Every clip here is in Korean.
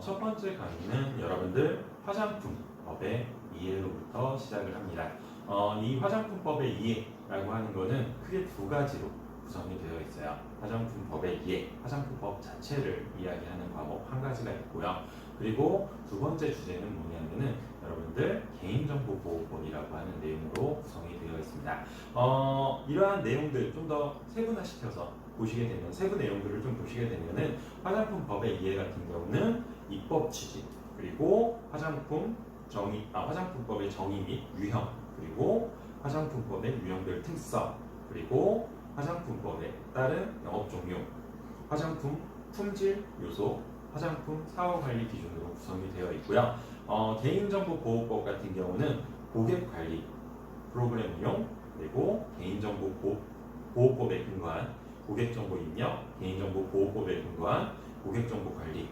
첫 번째 강의는 여러분들 화장품법의 이해로부터 시작을 합니다. 이 화장품법의 이해라고 하는 것은 크게 두 가지로 구성이 되어 있어요. 화장품법의 이해, 화장품법 자체를 이야기하는 과목 한 가지가 있고요. 그리고 두 번째 주제는 뭐냐면은 여러분들 개인정보보호법이라고 하는 내용으로 구성이 되어 있습니다. 이러한 내용들 좀 더 세분화시켜서 보시게 되면 세부 내용들을 좀 보시게 되면은 화장품법의 이해 같은 경우는 입법 취지 그리고 화장품법의 정의 및 유형 그리고 화장품법의 유형별 특성 그리고 화장품법에 따른 영업 종류 화장품 품질 요소 화장품 사후관리 기준으로 구성이 되어 있고요. 개인정보보호법 같은 경우는 고객관리 프로그램 운용 그리고 개인정보보호법에 근거한 고객정보 입력, 개인정보보호법에 근거한 고객정보관리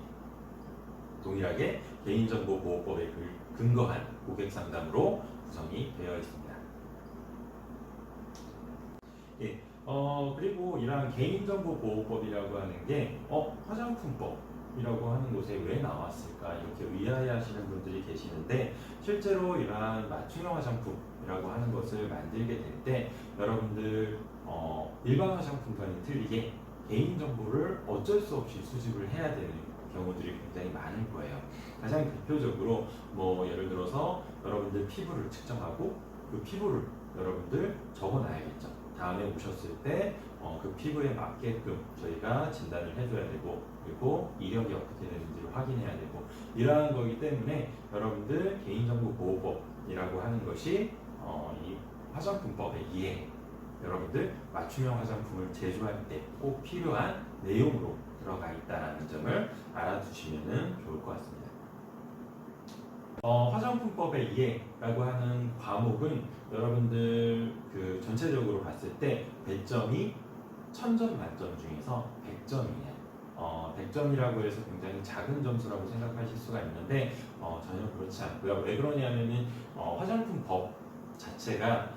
동일하게 개인정보보호법에 근거한 고객상담으로 구성이 되어 있습니다. 예, 그리고 이러한 개인정보보호법이라고 하는 게 화장품법이라고 하는 곳에 왜 나왔을까 이렇게 의아해하시는 분들이 계시는데 실제로 이러한 맞춤형 화장품이라고 하는 것을 만들게 될 때 여러분들 일반 화장품과는 틀리게 개인정보를 어쩔 수 없이 수집을 해야 되는 경우들이 굉장히 많을 거예요. 가장 대표적으로 예를 들어서 여러분들 피부를 측정하고 그 피부를 여러분들 적어놔야겠죠. 다음에 오셨을 때 그 피부에 맞게끔 저희가 진단을 해줘야 되고 그리고 이력이 어떻게 되는지를 확인해야 되고 이러한 거기 때문에 여러분들 개인정보보호법이라고 하는 것이 이 화장품법의 이해 여러분들 맞춤형 화장품을 제조할 때 꼭 필요한 내용으로 들어가 있다는 점을 알아두시면 좋을 것 같습니다. 화장품법의 이해라고 하는 과목은 여러분들 전체적으로 봤을 때 배점이 1000점 만점 중에서 100점이에요. 100점이라고 해서 굉장히 작은 점수라고 생각하실 수가 있는데 전혀 그렇지 않고요. 왜 그러냐면은 화장품법 자체가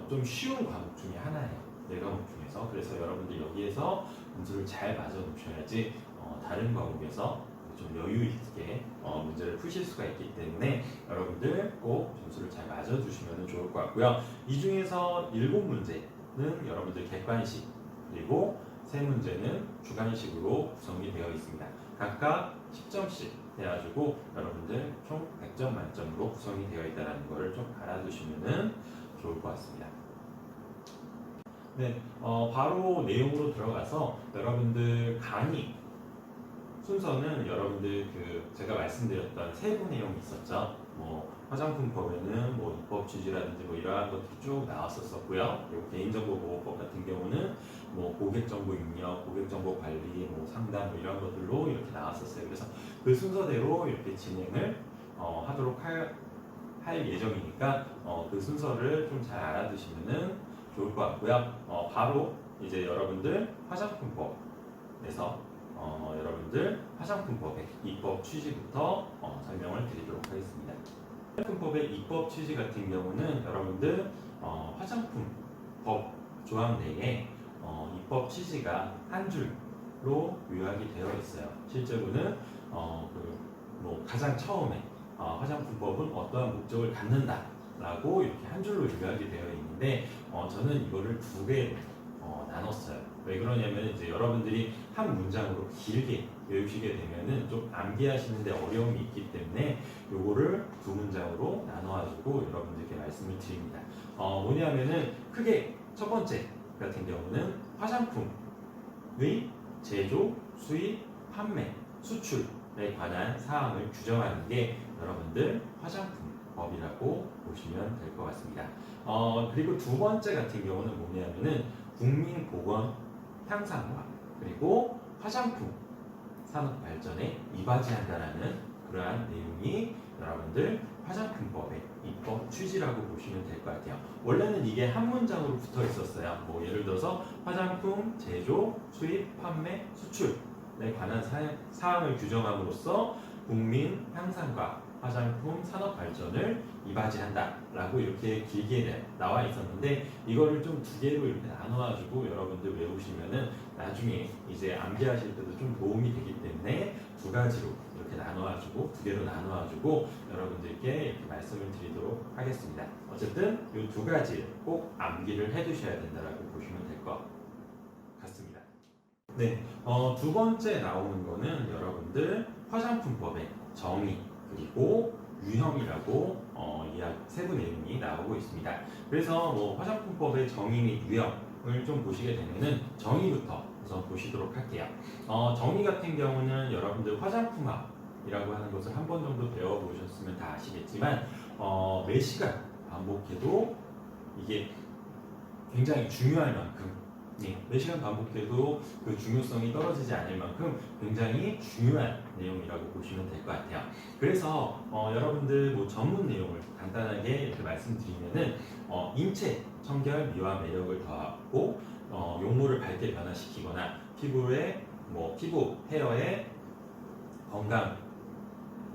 좀 쉬운 과목 중에 하나예요. 4과목 중에서. 그래서 여러분들 여기에서 점수를 잘 맞아 놓으셔야지 다른 과목에서 좀 여유 있게 문제를 푸실 수가 있기 때문에 여러분들 꼭 점수를 잘 맞아 주시면 좋을 것 같고요. 이 중에서 7문제는 여러분들 객관식 그리고 3문제는 주관식으로 구성이 되어 있습니다. 각각 10점씩 해가지고 여러분들 총 100점 만점으로 구성이 되어 있다는 것을 좀 알아두시면 좋을 것 같습니다. 네, 바로 내용으로 들어가서 여러분들 강의 순서는 여러분들 제가 말씀드렸던 세부 내용이 있었죠. 화장품법에는 입법 취지라든지 이러한 것들이 쭉 나왔었고요. 그리고 개인정보보호법 같은 경우는 고객정보 입력, 고객정보 관리, 상담 이런 것들로 이렇게 나왔었어요. 그래서 그 순서대로 이렇게 진행을 하도록 할 예정이니까 그 순서를 좀 잘 알아두시면 좋을 것 같고요. 바로 이제 여러분들 화장품법에서 여러분들 화장품법의 입법 취지부터 설명을 드리도록 하겠습니다. 화장품법의 입법 취지 같은 경우는 여러분들 화장품법 조항 내에 입법 취지가 한 줄로 요약이 되어 있어요. 실제로는 가장 처음에 화장품법은 어떠한 목적을 갖는다라고 이렇게 한 줄로 요약이 되어 있는데 저는 이거를 두 개로 나눴어요. 왜 그러냐면 이제 여러분들이 한 문장으로 길게 외우시게 되면은 좀 암기하시는데 어려움이 있기 때문에 요거를 두 문장으로 나눠가지고 여러분들께 말씀을 드립니다. 뭐냐면은 크게 첫 번째 같은 경우는 화장품의 제조, 수입, 판매, 수출에 관한 사항을 규정하는 게 여러분들 화장품법이라고 보시면 될 것 같습니다. 그리고 두 번째 같은 경우는 뭐냐면은 국민보건 향상과 그리고 화장품 산업 발전에 이바지한다라는 그러한 내용이 여러분들 화장품법의 입법 취지라고 보시면 될 것 같아요. 원래는 이게 한 문장으로 붙어 있었어요. 예를 들어서 화장품 제조, 수입, 판매, 수출에 관한 사항을 규정함으로써 국민 향상과 화장품 산업 발전을 이바지한다라고 이렇게 길게 나와 있었는데 이거를 좀 두 개로 이렇게 나눠가지고 여러분들 외우시면은 나중에 이제 암기하실 때도 좀 도움이 되기 때문에 두 가지로 이렇게 나눠가지고 두 개로 나눠가지고 여러분들께 이렇게 말씀을 드리도록 하겠습니다. 어쨌든 이 두 가지 꼭 암기를 해두셔야 된다라고 보시면 될 것 같습니다. 네, 두 번째 나오는 거는 여러분들 화장품법의 정의 그리고 유형이라고 세부 내용이 나오고 있습니다. 그래서 뭐 화장품법의 정의 및 유형을 좀 보시게 되면은 정의부터 우선 보시도록 할게요. 정의 같은 경우는 여러분들 화장품학이라고 하는 것을 한 번 정도 배워보셨으면 다 아시겠지만 매 시간 반복해도 이게 굉장히 중요할 만큼 매 시간 반복해도 그 중요성이 떨어지지 않을 만큼 굉장히 중요한 내용이라고 보시면 될 것 같아요. 그래서 여러분들 뭐 전문 내용을 간단하게 이렇게 말씀드리면은 인체, 청결, 미와 매력을 더하고 용모를 밝게 변화시키거나 피부, 헤어의 건강을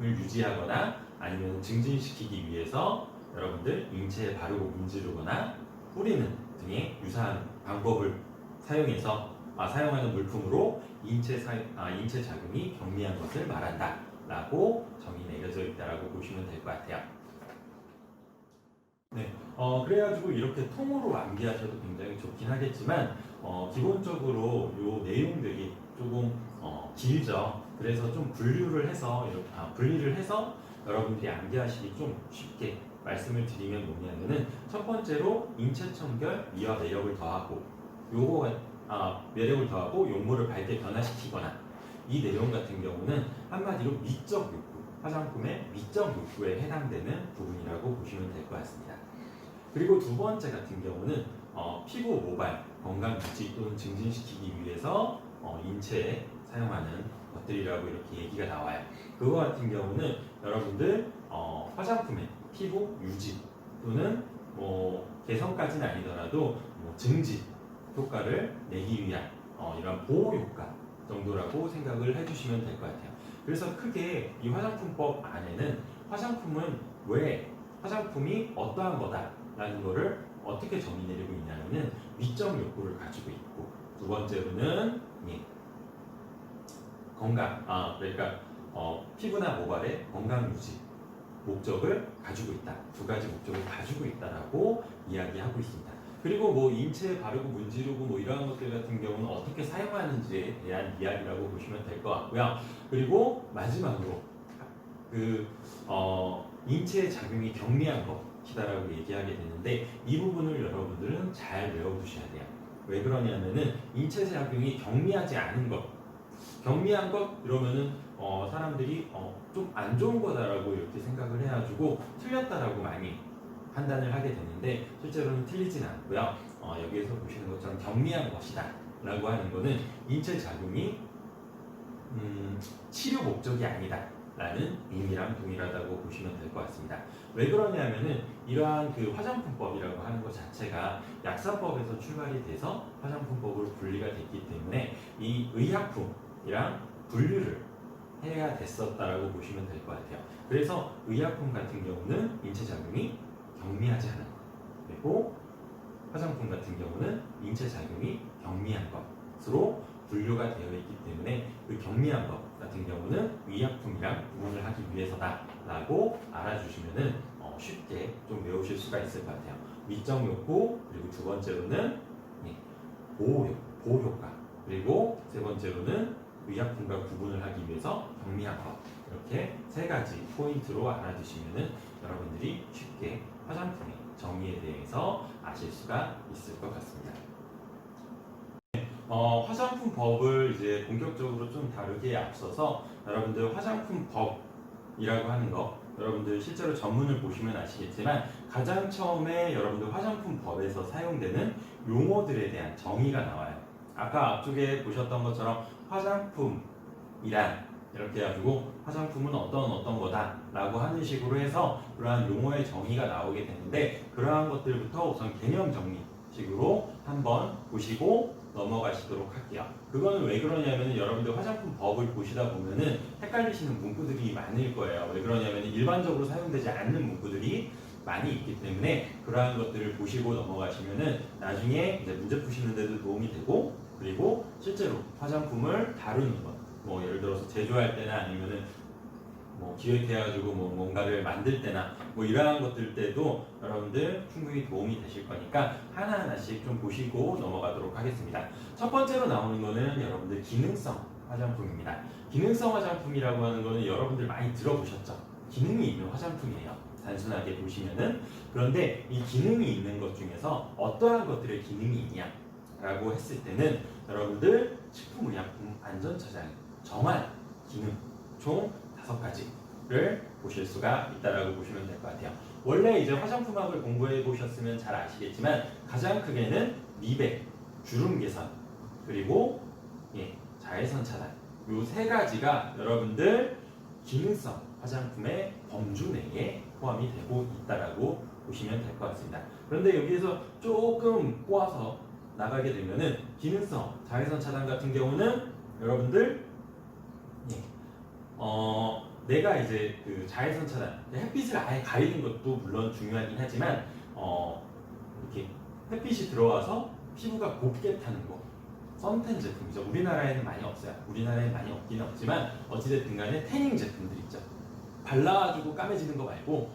유지하거나 아니면 증진시키기 위해서 여러분들 인체에 바르고 문지르거나 뿌리는 등의 유사한 방법을 사용하는 물품으로 인체 작용이 경미한 것을 말한다 라고 정의 내려져 있다라고 보시면 될 것 같아요. 네, 그래가지고 이렇게 통으로 암기하셔도 굉장히 좋긴 하겠지만 기본적으로 이 내용들이 조금 길죠. 그래서 좀 분리를 해서 여러분들이 암기하시기 좀 쉽게 말씀을 드리면 뭐냐면은 첫 번째로 인체 청결, 미와 매력을 더하고 매력을 더하고 용모를 밝게 변화시키거나 이 내용 같은 경우는 한마디로 미적 욕구, 화장품의 미적 욕구에 해당되는 부분이라고 보시면 될 것 같습니다. 그리고 두 번째 같은 경우는 피부 모발, 건강 유지 또는 증진시키기 위해서 인체에 사용하는 것들이라고 이렇게 얘기가 나와요. 그거 같은 경우는 여러분들 화장품의 피부 유지 또는 개선까지는 아니더라도 증진 효과를 내기 위한 이런 보호 효과 정도라고 생각을 해주시면 될 것 같아요. 그래서 크게 이 화장품법 안에는 화장품이 어떠한 거다라는 거를 어떻게 정의 내리고 있냐면은 미적 욕구를 가지고 있고 두 번째로는 건강, 그러니까 피부나 모발의 건강 유지 목적을 가지고 있다. 두 가지 목적을 가지고 있다라고 이야기하고 있습니다. 그리고 뭐 인체에 바르고 문지르고 뭐 이러한 것들 같은 경우는 어떻게 사용하는지에 대한 이야기라고 보시면 될 것 같고요. 그리고 마지막으로 인체의 작용이 경미한 것이다라고 얘기하게 되는데 이 부분을 여러분들은 잘 외워두셔야 돼요. 왜 그러냐면은 인체 작용이 경미하지 않은 것, 경미한 것 이러면은 사람들이 좀 안 좋은 거다라고 이렇게 생각을 해가지고 틀렸다라고 많이 판단을 하게 되는데 실제로는 틀리진 않고요. 여기에서 보시는 것처럼 경미한 것이다 라고 하는 거는 인체 작용이 치료 목적이 아니다 라는 의미랑 동일하다고 보시면 될 것 같습니다. 왜 그러냐면은 이러한 그 화장품법이라고 하는 것 자체가 약사법에서 출발이 돼서 화장품법으로 분리가 됐기 때문에 이 의약품이랑 분류를 해야 됐었다라고 보시면 될 것 같아요. 그래서 의약품 같은 경우는 인체 작용이 경미하지 않은 것, 그리고 화장품 같은 경우는 인체 작용이 경미한 것으로 분류가 되어 있기 때문에 그 경미한 것 같은 경우는 의약품이랑 구분을 하기 위해서다라고 알아주시면은 쉽게 좀 외우실 수가 있을 것 같아요. 미적 욕구, 그리고 두 번째로는 보호 효과, 그리고 세 번째로는 의약품과 구분을 하기 위해서 경미한 것, 이렇게 세 가지 포인트로 알아두시면은 여러분들이 쉽게 화장품의 정의에 대해서 아실 수가 있을 것 같습니다. 화장품법을 이제 본격적으로 좀 다루기에 앞서서 여러분들 화장품법이라고 하는 거 여러분들 실제로 전문을 보시면 아시겠지만 가장 처음에 여러분들 화장품법에서 사용되는 용어들에 대한 정의가 나와요. 아까 앞쪽에 보셨던 것처럼 화장품이란 이렇게 해가지고 화장품은 어떤 거다 라고 하는 식으로 해서 그러한 용어의 정의가 나오게 되는데 그러한 것들부터 우선 개념 정리 식으로 한번 보시고 넘어가시도록 할게요. 그거는 왜 그러냐면은 여러분들 화장품 법을 보시다 보면은 헷갈리시는 문구들이 많을 거예요. 왜 그러냐면은 일반적으로 사용되지 않는 문구들이 많이 있기 때문에 그러한 것들을 보시고 넘어가시면은 나중에 이제 문제 푸시는 데도 도움이 되고, 그리고 실제로 화장품을 다루는 것, 뭐 예를 들어서 제조할 때나 아니면은 뭐 기획해가지고 뭐 뭔가를 만들 때나 뭐 이러한 것들 때도 여러분들 충분히 도움이 되실 거니까 하나하나씩 좀 보시고 넘어가도록 하겠습니다. 첫 번째로 나오는 거는 여러분들 기능성 화장품입니다. 기능성 화장품이라고 하는 거는 여러분들 많이 들어보셨죠? 기능이 있는 화장품이에요. 단순하게 보시면은. 그런데 이 기능이 있는 것 중에서 어떠한 것들의 기능이 있냐라고 했을 때는 여러분들 식품의약품 안전처장이 정한 기능 총 5가지를 보실 수가 있다라고 보시면 될 것 같아요. 원래 이제 화장품학을 공부해 보셨으면 잘 아시겠지만 가장 크게는 미백, 주름 개선, 그리고 자외선 차단 이 3가지가 여러분들 기능성 화장품의 범주 내에 포함이 되고 있다라고 보시면 될 것 같습니다. 그런데 여기에서 조금 꼬아서 나가게 되면은 기능성 자외선 차단 같은 경우는 여러분들 내가 이제 그 자외선 차단, 햇빛을 아예 가리는 것도 물론 중요하긴 하지만 이렇게 햇빛이 들어와서 피부가 곱게 타는 거, 선텐 제품이죠. 우리나라에는 많이 없어요. 우리나라에는 많이 없기는 없지만 어찌됐든 간에 태닝 제품들 있죠. 발라가지고 까매지는 거 말고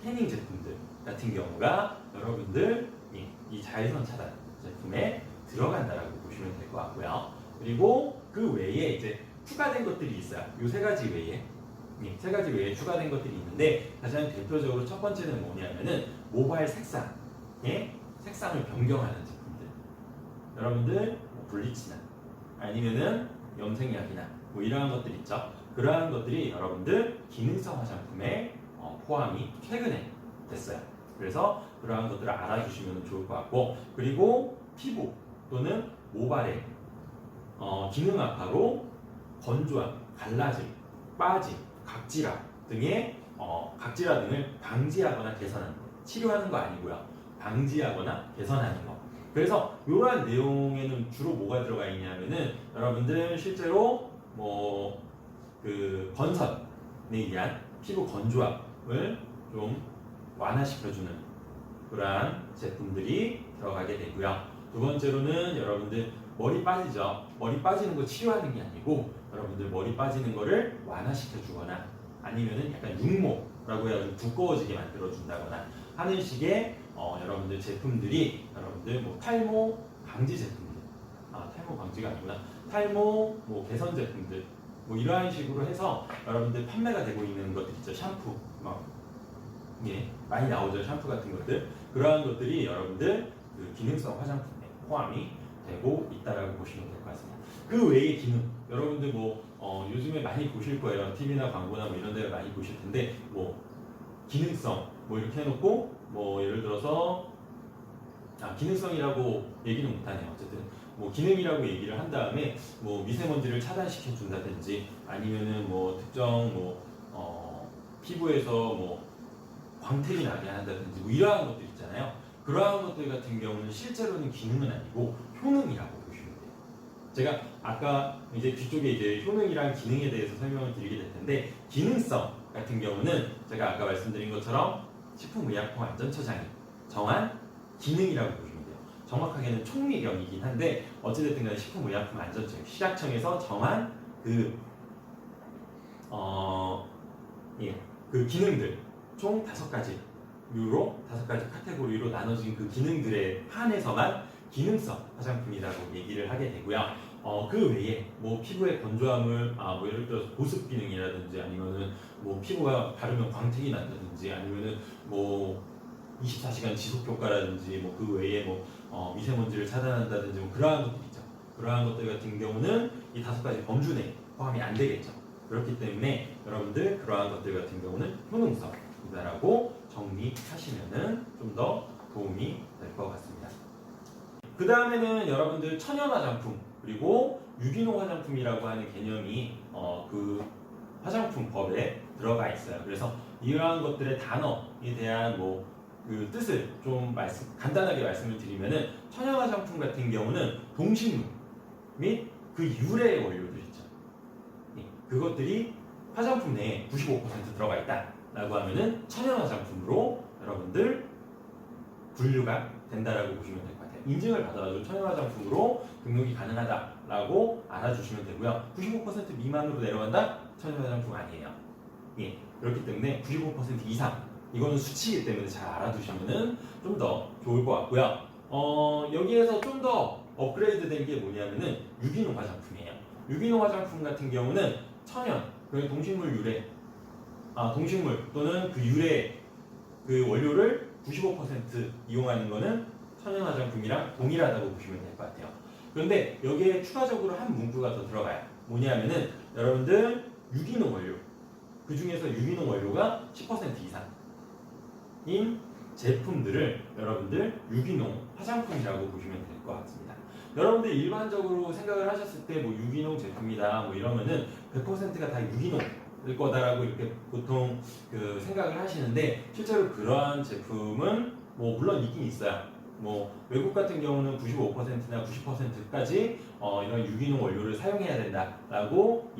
태닝 제품들 같은 경우가 여러분들 이 자외선 차단 제품에 들어간다라고 보시면 될 것 같고요. 그리고 그 외에 이제 추가된 것들이 있어요. 이 3가지 외에 3가지 외에 추가된 것들이 있는데 가장 대표적으로 첫 번째는 뭐냐면은 모발 색상의 색상을 변경하는 제품들. 여러분들 뭐 블리치나 아니면은 염색약이나 뭐 이러한 것들 있죠. 그러한 것들이 여러분들 기능성 화장품에 포함이 최근에 됐어요. 그래서 그러한 것들을 알아주시면 좋을 것 같고, 그리고 피부 또는 모발의 기능 악화로 건조함, 갈라짐, 빠짐, 각질화 등의 각질화 등을 방지하거나 개선하는 거, 치료하는 거 아니고요. 방지하거나 개선하는 거. 그래서 이러한 내용에는 주로 뭐가 들어가 있냐면은 여러분들 실제로 뭐 그 건선에 의한 피부 건조함을 좀 완화시켜주는 그러한 제품들이 들어가게 되고요. 두 번째로는 여러분들 머리 빠지죠. 머리 빠지는 거 치료하는 게 아니고 여러분들 머리 빠지는 거를 완화시켜 주거나 아니면은 약간 육모라고 해가지고 두꺼워지게 만들어 준다거나 하는 식의 여러분들 제품들이 여러분들 뭐 탈모 방지 제품들, 탈모 방지가 아니구나, 탈모 뭐 개선 제품들 뭐 이러한 식으로 해서 여러분들 판매가 되고 있는 것들 있죠. 샴푸 많이 나오죠. 샴푸 같은 것들. 그러한 것들이 여러분들 그 기능성 화장품에 포함이 되고 있다라고 보시면 될 것 같습니다. 그 외의 기능, 여러분들 뭐 요즘에 많이 보실 거예요. TV나 광고나 뭐 이런 데를 많이 보실 텐데 뭐 기능성 뭐 이렇게 해놓고 뭐 예를 들어서 기능성이라고 얘기는 못하네요. 어쨌든 뭐 기능이라고 얘기를 한 다음에 뭐 미세먼지를 차단시켜 준다든지 아니면은 뭐 특정 뭐 피부에서 뭐 광택이 나게 한다든지 뭐 이러한 것들 있잖아요. 그러한 것들 같은 경우는 실제로는 기능은 아니고 효능이라고 보시면 돼요. 제가 아까 이제 뒤쪽에 이제 효능이랑 기능에 대해서 설명을 드리게 될 텐데, 기능성 같은 경우는 제가 아까 말씀드린 것처럼 식품의약품 안전처장이 정한 기능이라고 보시면 돼요. 정확하게는 총리령이긴 한데 어찌됐든 간에 식품의약품 안전처 시작청에서 정한 그 기능들 총 5가지로 5가지 카테고리로 나눠진 그 기능들에 한해서만 기능성 화장품이라고 얘기를 하게 되고요. 그 외에 뭐 피부의 건조함을 뭐 예를 들어서 보습 기능이라든지 아니면은 뭐 피부가 바르면 광택이 난다든지 아니면은 뭐 24시간 지속 효과라든지 뭐 그 외에 뭐 미세먼지를 차단한다든지 뭐 그러한 것들 있죠. 그러한 것들 같은 경우는 이 5가지 범주 내에 포함이 안 되겠죠. 그렇기 때문에 여러분들 그러한 것들 같은 경우는 효능성이다라고 정리하시면은 좀 더 도움이 될 것 같습니다. 그 다음에는 여러분들 천연 화장품 그리고 유기농 화장품이라고 하는 개념이 그 화장품법에 들어가 있어요. 그래서 이러한 것들의 단어에 대한 뭐 그 뜻을 좀 간단하게 말씀을 드리면은 천연 화장품 같은 경우는 동식물 및 그 유래 원료들 있죠. 그것들이 화장품 내에 95% 들어가 있다라고 하면은 천연 화장품으로 여러분들 분류가 된다라고 보시면 될 것 같아요. 인증을 받아가지고 천연 화장품으로 등록이 가능하다라고 알아주시면 되고요. 95% 미만으로 내려간다? 천연 화장품 아니에요. 예, 그렇기 때문에 95% 이상 이거는 수치이기 때문에 잘 알아두시면은 좀 더 좋을 것 같고요. 여기에서 좀 더 업그레이드 된 게 뭐냐면은 유기농 화장품이에요. 유기농 화장품 같은 경우는 천연, 동식물 유래, 동식물 또는 그 유래 그 원료를 95% 이용하는 거는 천연 화장품이랑 동일하다고 보시면 될 것 같아요. 그런데 여기에 추가적으로 한 문구가 더 들어가요. 뭐냐면은 여러분들 유기농 원료, 그 중에서 유기농 원료가 10% 이상인 제품들을 여러분들 유기농 화장품이라고 보시면 될 것 같습니다. 여러분들 일반적으로 생각을 하셨을 때 뭐 유기농 제품이다 뭐 이러면은 100%가 다 유기농일 거다라고 이렇게 보통 그 생각을 하시는데 실제로 그러한 제품은 뭐 물론 있긴 있어요. 뭐 외국 같은 경우는 95%나 90%까지 이런 유기농 원료를 사용해야 된다라고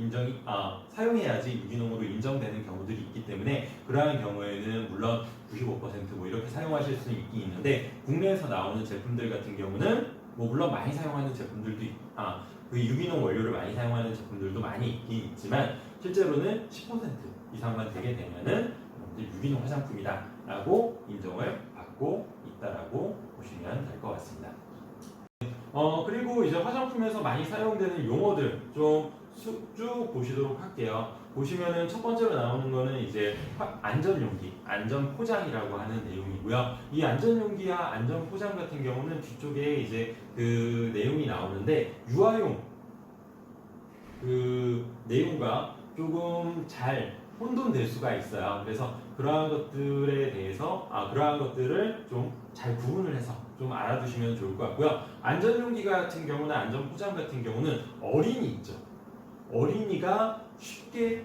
사용해야지 유기농으로 인정되는 경우들이 있기 때문에 그러한 경우에는 물론 95%뭐 이렇게 사용하실 수는 있긴 있는데 국내에서 나오는 제품들 같은 경우는 뭐 물론 많이 사용하는 제품들도 그 유기농 원료를 많이 사용하는 제품들도 많이 있긴 있지만 실제로는 10% 이상만 되게 되면은 유기농 화장품이다라고 인정을 받고 있다라고 보시면 될 것 같습니다. 그리고 이제 화장품에서 많이 사용되는 용어들 좀 쭉 보시도록 할게요. 보시면은 첫 번째로 나오는 거는 이제 안전용기, 안전포장이라고 하는 내용이고요. 이 안전용기와 안전포장 같은 경우는 뒤쪽에 이제 그 내용이 나오는데 유아용 그 내용과 조금 잘 혼돈될 수가 있어요. 그래서 그러한 것들에 대해서 그러한 것들을 좀 잘 구분을 해서 좀 알아두시면 좋을 것 같고요. 안전용기 같은 경우나 안전포장 같은 경우는 어린이 있죠. 어린이가 쉽게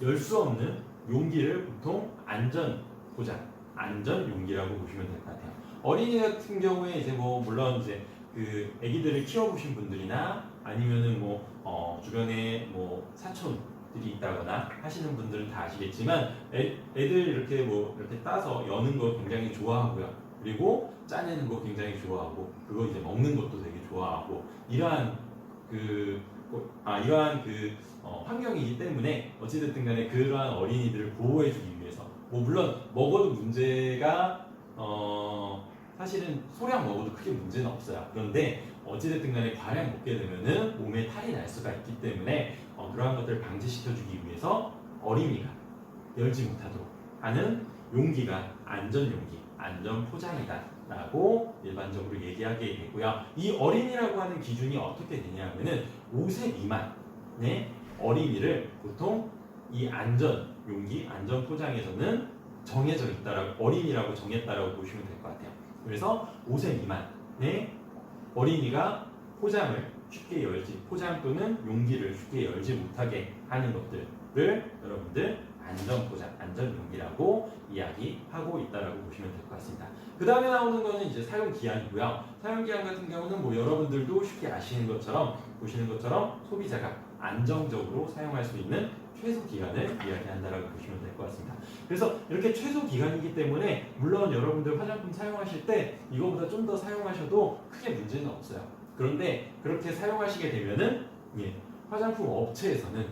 열 수 없는 용기를 보통 안전포장, 안전용기라고 보시면 될 것 같아요. 어린이 같은 경우에 이제 뭐 물론 이제 그 아기들을 키워보신 분들이나 아니면은 뭐 주변에 뭐 사촌들이 있다거나 하시는 분들은 다 아시겠지만 애들 이렇게 뭐 이렇게 따서 여는 거 굉장히 좋아하고요. 그리고 짜내는 거 굉장히 좋아하고 그거 이제 먹는 것도 되게 좋아하고 이러한 환경이기 때문에 어찌됐든 간에 그러한 어린이들을 보호해주기 위해서 뭐 물론 먹어도 문제가 사실은 소량 먹어도 크게 문제는 없어요. 그런데 어찌됐든 간에 과량 먹게 되면은 몸에 탈이 날 수가 있기 때문에 그러한 것들을 방지시켜주기 위해서 어린이가 열지 못하도록 하는 용기가 안전용기, 안전포장이다 라고 일반적으로 얘기하게 되고요. 이 어린이라고 하는 기준이 어떻게 되냐면은 5세 미만의 어린이를 보통 이 안전용기, 안전포장에서는 정해져 있다라고 어린이라고 정했다라고 보시면 될 것 같아요. 그래서 5세 미만의 어린이가 포장을 쉽게 열지, 포장 또는 용기를 쉽게 열지 못하게 하는 것들을 여러분들 안전포장, 안전용기라고 이야기하고 있다라고 보시면 될 것 같습니다. 그 다음에 나오는 거는 이제 사용기한이고요. 사용기한 같은 경우는 뭐 여러분들도 쉽게 아시는 것처럼 보시는 것처럼 소비자가 안정적으로 사용할 수 있는 최소 기간을 이야기한다라고 보시면 될 것 같습니다. 그래서 이렇게 최소 기간이기 때문에 물론 여러분들 화장품 사용하실 때 이거보다 좀 더 사용하셔도 크게 문제는 없어요. 그런데 그렇게 사용하시게 되면은 화장품 업체에서는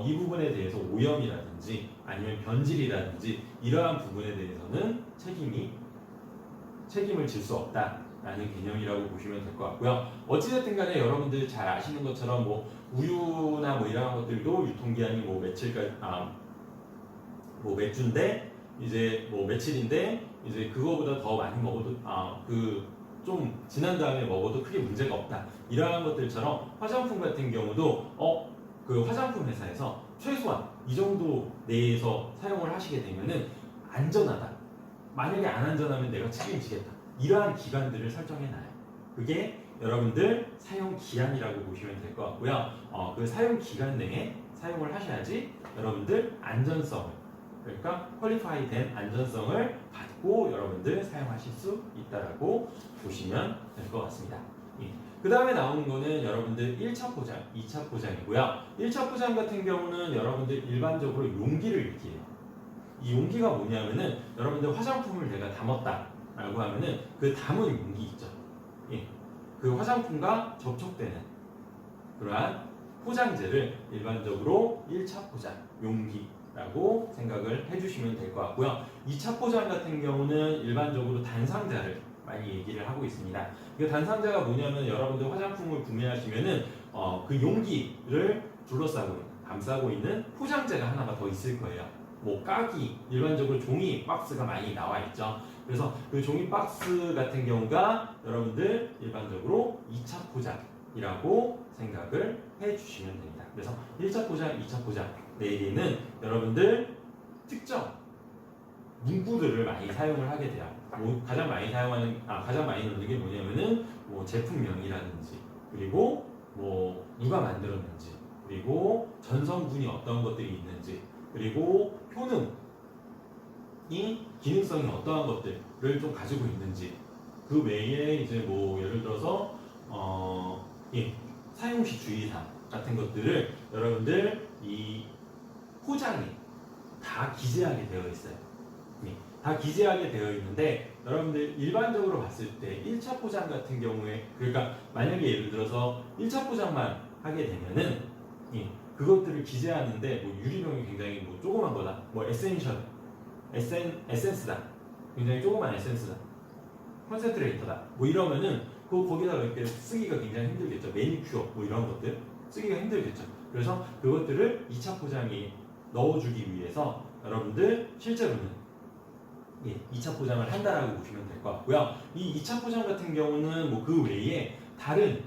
이 부분에 대해서 오염이라든지 아니면 변질이라든지 이러한 부분에 대해서는 책임을 질 수 없다라는 개념이라고 보시면 될 것 같고요. 어찌됐든 간에 여러분들 잘 아시는 것처럼 뭐 우유나 뭐 이러한 것들도 유통기한이 뭐 며칠까지 뭐 몇 주인데 이제 뭐 며칠인데 이제 그거보다 더 많이 먹어도 좀 지난 다음에 먹어도 크게 문제가 없다. 이러한 것들처럼 화장품 같은 경우도 그 화장품 회사에서 최소한 이 정도 내에서 사용을 하시게 되면은 안전하다. 만약에 안 안전하면 내가 책임지겠다. 이러한 기간들을 설정해놔요. 그게 여러분들 사용 기한이라고 보시면 될 것 같고요. 그 사용 기간 내에 사용을 하셔야지 여러분들 안전성을 그러니까 퀄리파이 된 안전성을 갖고 여러분들 사용하실 수 있다라고 보시면 될 것 같습니다. 그 다음에 나오는 거는 여러분들 1차 포장, 2차 포장이고요. 1차 포장 같은 경우는 여러분들 일반적으로 용기를 얘기해요. 이 용기가 뭐냐면은 여러분들 화장품을 내가 담았다 라고 하면은 그 담은 용기 있죠. 그 화장품과 접촉되는 그러한 포장재를 일반적으로 1차 포장, 용기라고 생각을 해주시면 될 것 같고요. 2차 포장 같은 경우는 일반적으로 단상자를 많이 얘기를 하고 있습니다. 그 단상자가 뭐냐면 여러분들 화장품을 구매하시면은 그 용기를 둘러싸고 감싸고 있는 포장재가 하나가 더 있을 거예요. 뭐 깍이 일반적으로 종이 박스가 많이 나와 있죠. 그래서 그 종이 박스 같은 경우가 여러분들 일반적으로 2차 포장이라고 생각을 해주시면 됩니다. 그래서 1차 포장, 2차 포장 내에는 여러분들 특정 문구들을 많이 사용을 하게 돼요. 뭐 가장 많이 넣는 게 뭐냐면은 뭐 제품명이라든지 그리고 뭐 누가 만들었는지 그리고 전성분이 어떤 것들이 있는지 그리고 효능이 기능성이 어떠한 것들을 좀 가지고 있는지 그 외에 이제 뭐 예를 들어서 사용시 주의사항 같은 것들을 여러분들 이 포장에 다 기재하게 되어 있어요. 다 기재하게 되어 있는데 여러분들 일반적으로 봤을 때 1차 포장 같은 경우에 그러니까 만약에 예를 들어서 1차 포장만 하게 되면은 그것들을 기재하는데 뭐 유리병이 굉장히 뭐 조그만 거다 뭐 에센스다 굉장히 조그만 에센스다 컨센트레이터다 뭐 이러면은 거기다가 이렇게 쓰기가 굉장히 힘들겠죠. 매니큐어 뭐 이런 것들 쓰기가 힘들겠죠. 그래서 그것들을 2차 포장에 넣어주기 위해서 여러분들 실제로는 2차 포장을 한다라고 보시면 될 것 같고요. 이 2차 포장 같은 경우는 뭐 그 외에 다른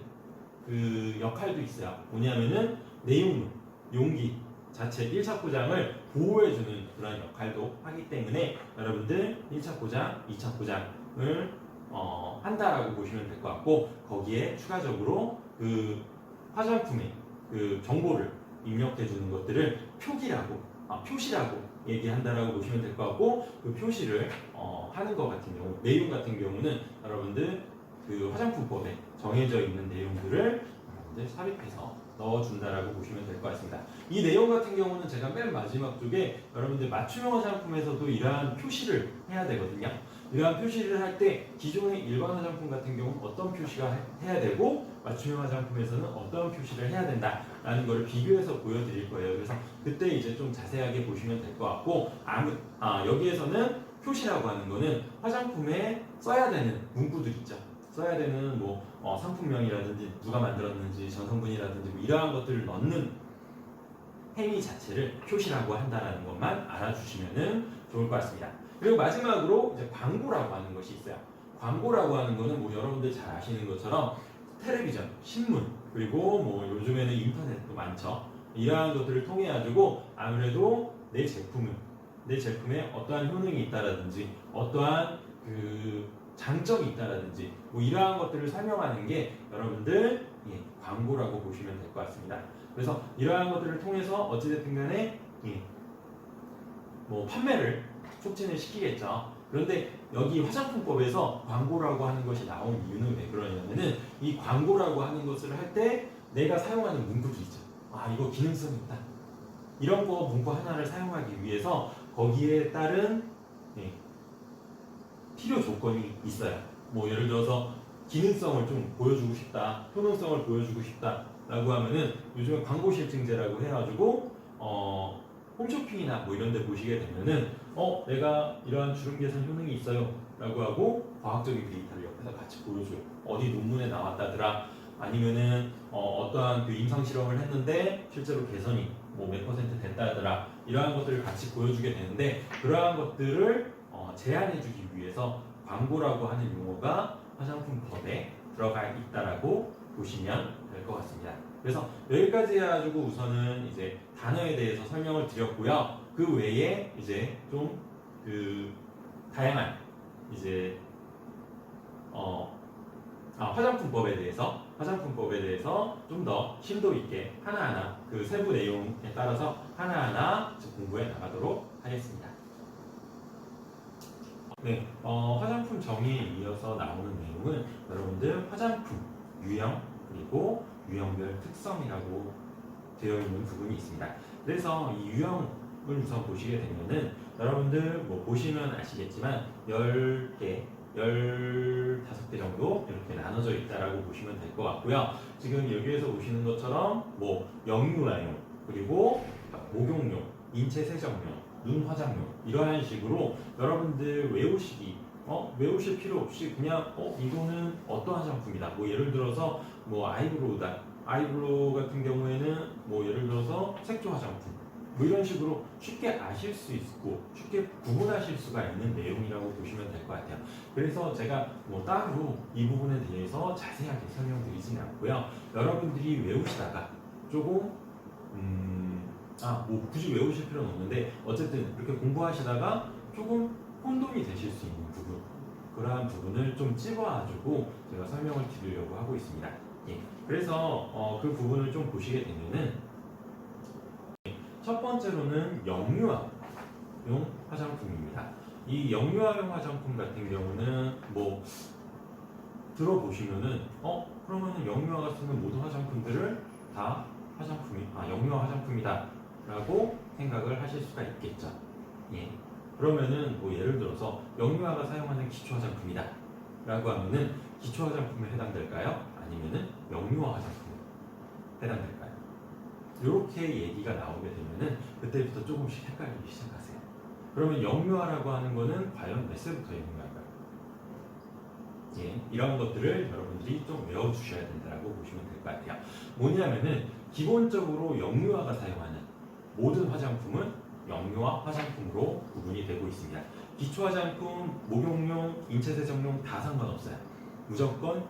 그 역할도 있어요. 뭐냐면은 내용물, 용기 자체 1차 포장을 보호해주는 그런 역할도 하기 때문에 여러분들 1차 포장, 2차 포장을 한다라고 보시면 될 것 같고 거기에 추가적으로 그 화장품의 그 정보를 입력해주는 것들을 표시라고 얘기한다라고 보시면 될 것 같고 그 표시를 하는 것 같은 경우 내용 같은 경우는 여러분들 그 화장품법에 정해져 있는 내용들을 여러분들 삽입해서 넣어준다라고 보시면 될 것 같습니다. 이 내용 같은 경우는 제가 맨 마지막 쪽에 여러분들 맞춤형 화장품에서도 이러한 표시를 해야 되거든요. 이러한 표시를 할 때 기존의 일반 화장품 같은 경우는 어떤 표시가 해야 되고 맞춤형 화장품에서는 어떤 표시를 해야 된다라는 것을 비교해서 보여드릴 거예요. 그래서 그때 이제 좀 자세하게 보시면 될 것 같고 여기에서는 표시라고 하는 거는 화장품에 써야 되는 문구들 있죠. 써야 되는 뭐 상품명이라든지 누가 만들었는지 전성분이라든지 뭐 이러한 것들을 넣는 행위 자체를 표시라고 한다는 것만 알아주시면 좋을 것 같습니다. 그리고 마지막으로 이제 광고라고 하는 것이 있어요. 광고라고 하는 거는 뭐 여러분들 잘 아시는 것처럼 텔레비전, 신문, 그리고 뭐 요즘에는 인터넷도 많죠. 이러한 것들을 통해 가지고 아무래도 내 제품에 어떠한 효능이 있다라든지 어떠한 그 장점이 있다라든지 뭐 이러한 것들을 설명하는 게 여러분들 광고라고 보시면 될 것 같습니다. 그래서 이러한 것들을 통해서 어찌됐든 간에 뭐 판매를 촉진을 시키겠죠. 그런데 여기 화장품법에서 광고라고 하는 것이 나온 이유는 왜 그러냐면은 이 광고라고 하는 것을 할 때 내가 사용하는 문구들 있죠. 이거 기능성이 있다. 이런 거 문구 하나를 사용하기 위해서 거기에 따른 필요 조건이 있어요. 뭐 예를 들어서 기능성을 좀 보여주고 싶다, 효능성을 보여주고 싶다라고 하면은 요즘에 광고 실증제라고 해가지고 홈쇼핑이나 뭐 이런 데 보시게 되면은 내가 이러한 주름 개선 효능이 있어요 라고 하고 과학적인 데이터를 옆에서 같이 보여줘요. 어디 논문에 나왔다더라 아니면은 어떠한 그 임상 실험을 했는데 실제로 개선이 뭐 몇 % 됐다더라 이러한 것들을 같이 보여주게 되는데 그러한 것들을 제한해주기 위해서 광고라고 하는 용어가 화장품법에 들어가 있다라고 보시면 될 것 같습니다. 그래서 여기까지 해가지고 우선은 이제 단어에 대해서 설명을 드렸고요. 그 외에 이제 좀 그 다양한 이제 화장품법에 대해서 좀 더 심도 있게 하나하나 그 세부 내용에 따라서 하나하나 공부해 나가도록 하겠습니다. 네, 화장품 정의에 이어서 나오는 내용은 여러분들 화장품, 유형, 그리고 유형별 특성이라고 되어 있는 부분이 있습니다. 그래서 이 유형을 우선 보시게 되면은 여러분들 뭐 보시면 아시겠지만 10개, 15개 정도 이렇게 나눠져 있다라고 보시면 될 것 같고요. 지금 여기에서 보시는 것처럼 뭐 영유아용, 그리고 목욕용, 인체 세정용, 눈 화장용 이러한 식으로 여러분들 외우실 필요 없이 그냥 이거는 어떤 화장품이다. 뭐 예를 들어서 뭐 아이브로우 같은 경우에는 뭐 예를 들어서 색조 화장품 뭐 이런 식으로 쉽게 아실 수 있고 쉽게 구분하실 수가 있는 내용이라고 보시면 될 것 같아요. 그래서 제가 뭐 따로 이 부분에 대해서 자세하게 설명드리지는 않고요. 여러분들이 외우시다가 조금 뭐 굳이 외우실 필요는 없는데 어쨌든 이렇게 공부하시다가 조금 혼돈이 되실 수 있는 부분 그러한 부분을 좀 찝어가지고 제가 설명을 드리려고 하고 있습니다. 예, 그래서 그 부분을 좀 보시게 되면은 첫 번째로는 영유아용 화장품입니다. 이 영유아용 화장품 같은 경우는 뭐 들어보시면은 그러면은 영유아가 쓰는 모든 화장품들을 다 영유아 화장품이다 라고 생각을 하실 수가 있겠죠. 예. 그러면은 뭐 예를 들어서 영유아가 사용하는 기초 화장품이다 라고 하면은 기초 화장품에 해당될까요? 아니면은 영유아 화장품에 해당될까요? 이렇게 얘기가 나오게 되면은 그때부터 조금씩 헷갈리기 시작하세요. 그러면 영유아라고 하는 거는 과연 몇 세부터 영유아일까요? 예, 이런 것들을 여러분들이 좀 외워주셔야 된다고 보시면 될 것 같아요. 뭐냐면은 기본적으로 영유아가 사용하는 모든 화장품은 영유아 화장품으로 구분이 되고 있습니다. 기초 화장품, 목욕용, 인체 세정용 다 상관없어요. 무조건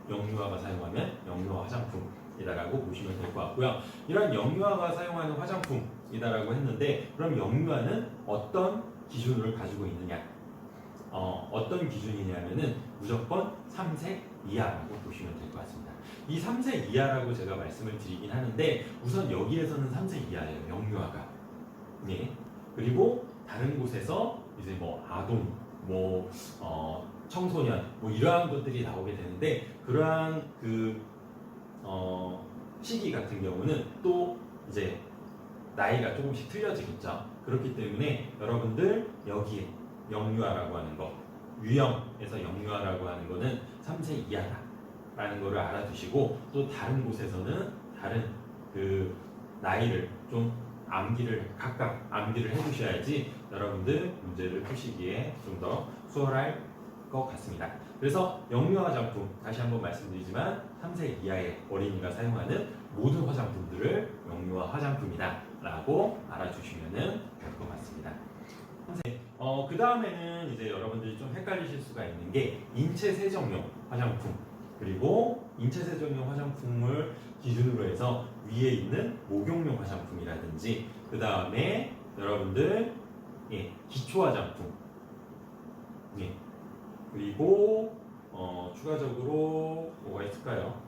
영유아가 사용하면 영유아 화장품이다라고 보시면 될 것 같고요. 이런 영유아가 사용하는 화장품이다라고 했는데 그럼 영유아는 어떤 기준을 가지고 있느냐? 어떤 기준이냐면은 무조건 3세 이하라고 보시면 될 것 같습니다. 이 3세 이하라고 제가 말씀을 드리긴 하는데 우선 여기에서는 3세 이하예요. 영유아가. 네. 그리고 다른 곳에서 이제 뭐 아동, 뭐 청소년, 뭐 이러한 것들이 나오게 되는데 그러한 시기 같은 경우는 또 이제 나이가 조금씩 틀려지겠죠. 그렇기 때문에 여러분들 여기에 영유아라고 하는 거, 유형에서 영유아라고 하는 거는 3세 이하다라는 거를 알아두시고 또 다른 곳에서는 다른 그 나이를 좀 각각 암기를 해두셔야지 여러분들 문제를 푸시기에 좀 더 수월할 것 같습니다. 그래서 영유아 화장품 다시 한번 말씀드리지만 3세 이하의 어린이가 사용하는 모든 화장품들을 영유아 화장품이다 라고 알아주시면 될 것 같습니다. 그 다음에는 이제 여러분들이 좀 헷갈리실 수가 있는 게 인체 세정용 화장품 그리고 인체 세정용 화장품을 기준으로 해서 위에 있는 목욕용 화장품이라든지 그 다음에 여러분들 기초 화장품 그리고 추가적으로 뭐가 있을까요?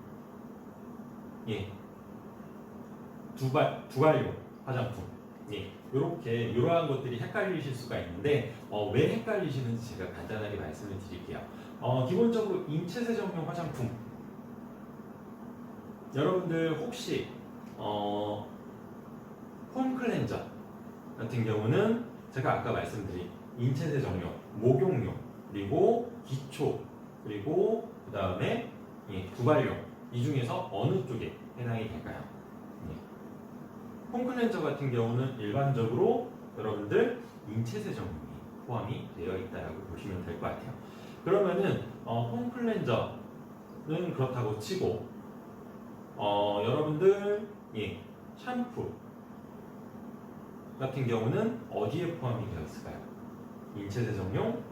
두발용 화장품 이러한 것들이 헷갈리실 수가 있는데 왜 헷갈리시는지 제가 간단하게 말씀을 드릴게요. 기본적으로 인체 세정용 화장품 여러분들 혹시 폼 클렌저 같은 경우는 제가 아까 말씀드린 인체 세정용, 목욕용, 그리고 기초, 그리고 그 다음에 두발용 이 중에서 어느 쪽에 해당이 될까요? 폼 클렌저 같은 경우는 일반적으로 여러분들 인체 세정용이 포함이 되어 있다고 보시면 될 것 같아요. 그러면은 폼 클렌저는 그렇다고 치고 여러분들 샴푸 같은 경우는 어디에 포함이 되어 있을까요? 인체 세정용,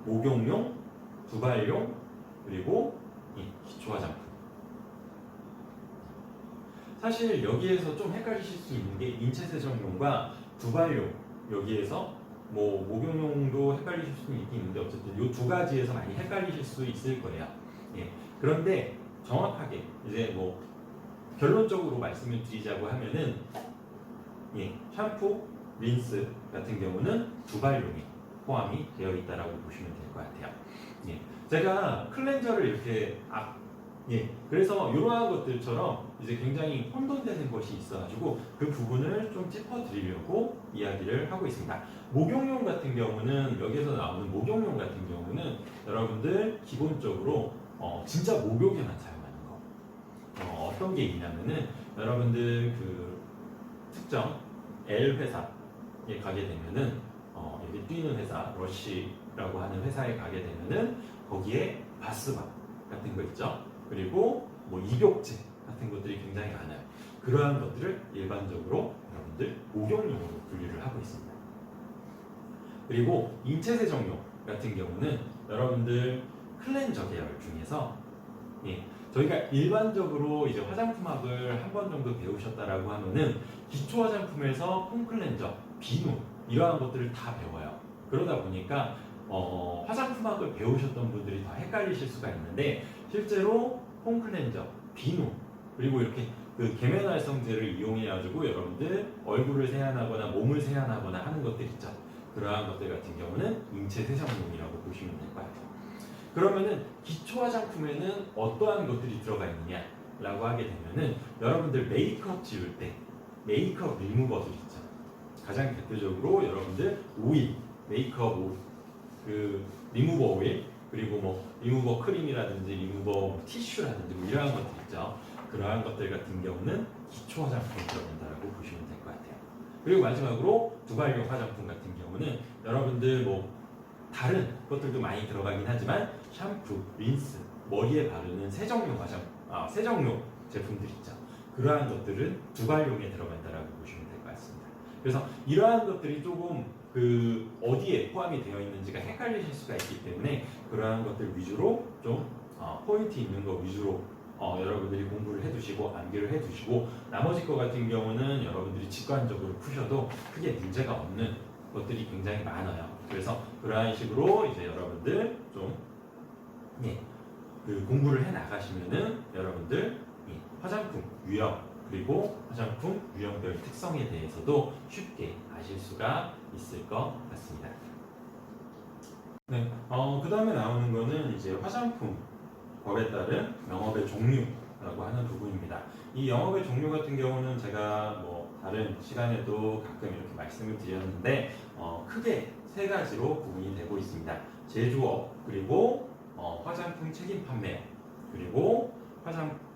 목욕용, 두발용, 그리고 기초 화장품. 사실 여기에서 좀 헷갈리실 수 있는 게 인체 세정용과 두발용 여기에서 뭐 목욕용도 헷갈리실 수는 있는데 어쨌든 이 두 가지에서 많이 헷갈리실 수 있을 거예요. 그런데 정확하게 이제 뭐 결론적으로 말씀을 드리자고 하면은 샴푸, 린스 같은 경우는 두발용이에요. 포함이 되어 있다라고 보시면 될 것 같아요. 예. 제가 클렌저를 이렇게 예. 그래서 이러한 것들처럼 이제 굉장히 혼돈되는 것이 있어가지고 그 부분을 좀 짚어드리려고 이야기를 하고 있습니다. 목욕용 같은 경우는 여기에서 나오는 목욕용 같은 경우는 여러분들 기본적으로 진짜 목욕에만 사용하는 거. 어떤 게 있냐면은 여러분들 그 특정 L 회사에 가게 되면은 여기 뛰는 회사 러쉬라고 하는 회사에 가게 되면은 거기에 바스바 같은 거 있죠. 그리고 뭐 입욕제 같은 것들이 굉장히 많아요. 그러한 것들을 일반적으로 여러분들 목욕용으로 분류를 하고 있습니다. 그리고 인체 세정용 같은 경우는 여러분들 클렌저 계열 중에서 예, 저희가 일반적으로 이제 화장품학을 한 번 정도 배우셨다라고 하면은 기초 화장품에서 폼 클렌저, 비누 이러한 것들을 다 배워요. 그러다 보니까 화장품학을 배우셨던 분들이 더 헷갈리실 수가 있는데 실제로 폼 클렌저, 비누 그리고 이렇게 그 계면활성제를 이용해가지고 여러분들 얼굴을 세안하거나 몸을 세안하거나 하는 것들 있죠. 그러한 것들 같은 경우는 인체 세정용이라고 보시면 될 것 같아요. 그러면은 기초 화장품에는 어떠한 것들이 들어가 있느냐라고 하게 되면은 여러분들 메이크업 지울 때 메이크업 리무버들 있죠. 가장 대표적으로 여러분들 오일, 메이크업 오일, 그 리무버 오일 그리고 뭐 리무버 크림이라든지 리무버 티슈라든지 뭐 이러한 것들 있죠. 그러한 것들 같은 경우는 기초 화장품에 들어간다라고 보시면 될 것 같아요. 그리고 마지막으로 두발용 화장품 같은 경우는 여러분들 뭐 다른 것들도 많이 들어가긴 하지만 샴푸, 린스, 머리에 바르는 세정용 제품들 있죠. 그러한 것들은 두발용에 들어간다라고 보시면 될 것 같습니다. 그래서 이러한 것들이 조금 그 어디에 포함이 되어 있는지가 헷갈리실 수가 있기 때문에 그러한 것들 위주로 좀 포인트 있는 거 위주로 여러분들이 공부를 해두시고 암기를 해두시고 나머지 거 같은 경우는 여러분들이 직관적으로 푸셔도 크게 문제가 없는 것들이 굉장히 많아요. 그래서 그러한 식으로 이제 여러분들 좀 그 공부를 해 나가시면은 여러분들 화장품 유형 그리고 화장품 유형별 특성에 대해서도 쉽게 아실 수가 있을 것 같습니다. 네, 그 다음에 나오는 거는 이제 화장품 법에 따른 영업의 종류라고 하는 부분입니다. 이 영업의 종류 같은 경우는 제가 뭐 다른 시간에도 가끔 이렇게 말씀을 드렸는데 크게 세 가지로 구분이 되고 있습니다. 제조업 그리고 화장품 책임 판매 그리고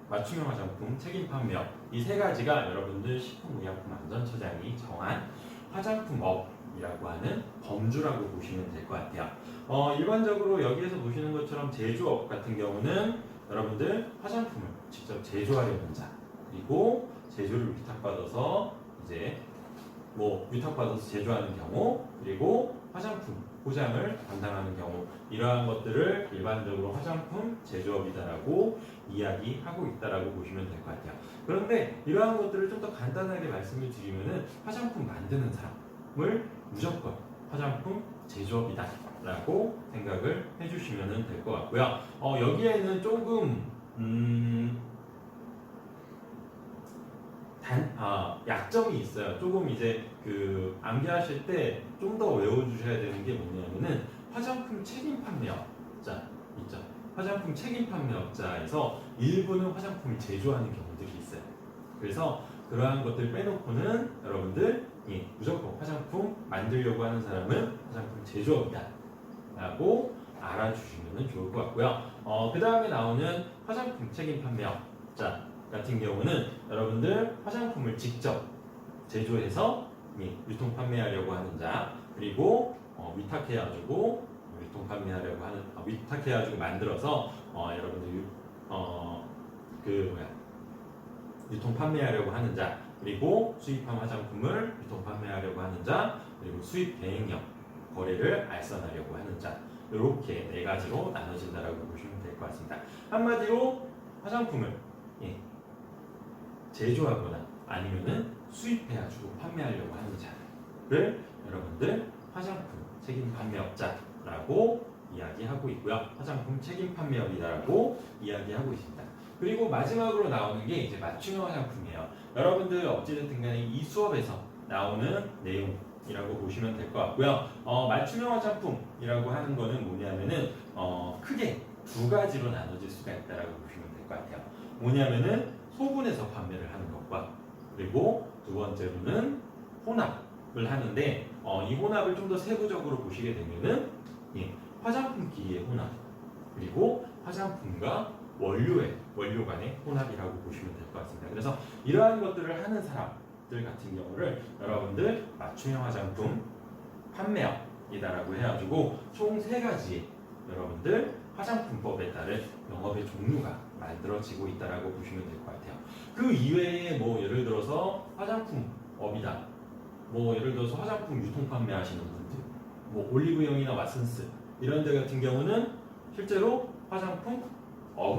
맞춤형 화장품 책임 판매 이 세 가지가 여러분들 식품의약품안전처장이 정한 화장품업이라고 하는 범주라고 보시면 될 것 같아요. 일반적으로 여기에서 보시는 것처럼 제조업 같은 경우는 여러분들 화장품을 직접 제조하려는 자 그리고 제조를 위탁받아서 이제 뭐 위탁받아서 제조하는 경우 그리고 화장품 포장을 담당하는 경우 이러한 것들을 일반적으로 화장품 제조업이다라고 이야기하고 있다라고 보시면 될 것 같아요. 그런데 이러한 것들을 좀 더 간단하게 말씀을 드리면은 화장품 만드는 사람을 무조건 화장품 제조업이다라고 생각을 해주시면 될 것 같고요. 여기에는 조금 약점이 있어요. 조금 이제 그 암기하실 때 좀 더 외워주셔야 되는 게 뭐냐면은 화장품 책임 판매업자 있죠. 화장품 책임 판매업자에서 일부는 화장품을 제조하는 경우들이 있어요. 그래서 그러한 것들 빼놓고는 여러분들 무조건 화장품 만들려고 하는 사람은 화장품 제조업이다 라고 알아주시면 좋을 것 같고요. 그 다음에 나오는 화장품 책임 판매업자 같은 경우는 여러분들 화장품을 직접 제조해서 유통 판매하려고 하는 자 그리고 위탁해가지고 유통 판매하려고 하는 위탁해가지고 만들어서 여러분들 유통 판매하려고 하는 자 그리고 수입한 화장품을 유통 판매하려고 하는 자 그리고 수입 대행력 거래를 알선하려고 하는 자 이렇게 네 가지로 나눠진다라고 보시면 될 것 같습니다. 한마디로 화장품을 제조하거나 아니면은 수입해가지고 판매하려고 하는 자를 여러분들 화장품 책임 판매업자라고 이야기하고 있고요. 화장품 책임 판매업이라고 이야기하고 있습니다. 그리고 마지막으로 나오는 게 이제 맞춤형 화장품이에요. 여러분들 어찌됐든 간에 이 수업에서 나오는 내용 이라고 보시면 될 것 같고요. 맞춤형 화장품이라고 하는 거는 뭐냐면은 크게 두 가지로 나눠질 수가 있다라고 보시면 될 것 같아요. 뭐냐면은 소분해서 판매를 하는 것과 그리고 두 번째로는 혼합을 하는데 이 혼합을 좀 더 세부적으로 보시게 되면은 화장품끼리의 혼합 그리고 화장품과 원료 간의 혼합이라고 보시면 될 것 같습니다. 그래서 이러한 것들을 하는 사람들 같은 경우를 여러분들 맞춤형 화장품 판매업이다라고 해가지고 총 세 가지의 여러분들 화장품법에 따른 영업의 종류가 만들어지고 있다라고 보시면 될 것 같아요. 그 이외에 뭐 예를 들어서 화장품업이다. 뭐 예를 들어서 화장품 유통 판매하시는 분들, 뭐 올리브영이나 왓슨스 이런 데 같은 경우는 실제로 화장품업은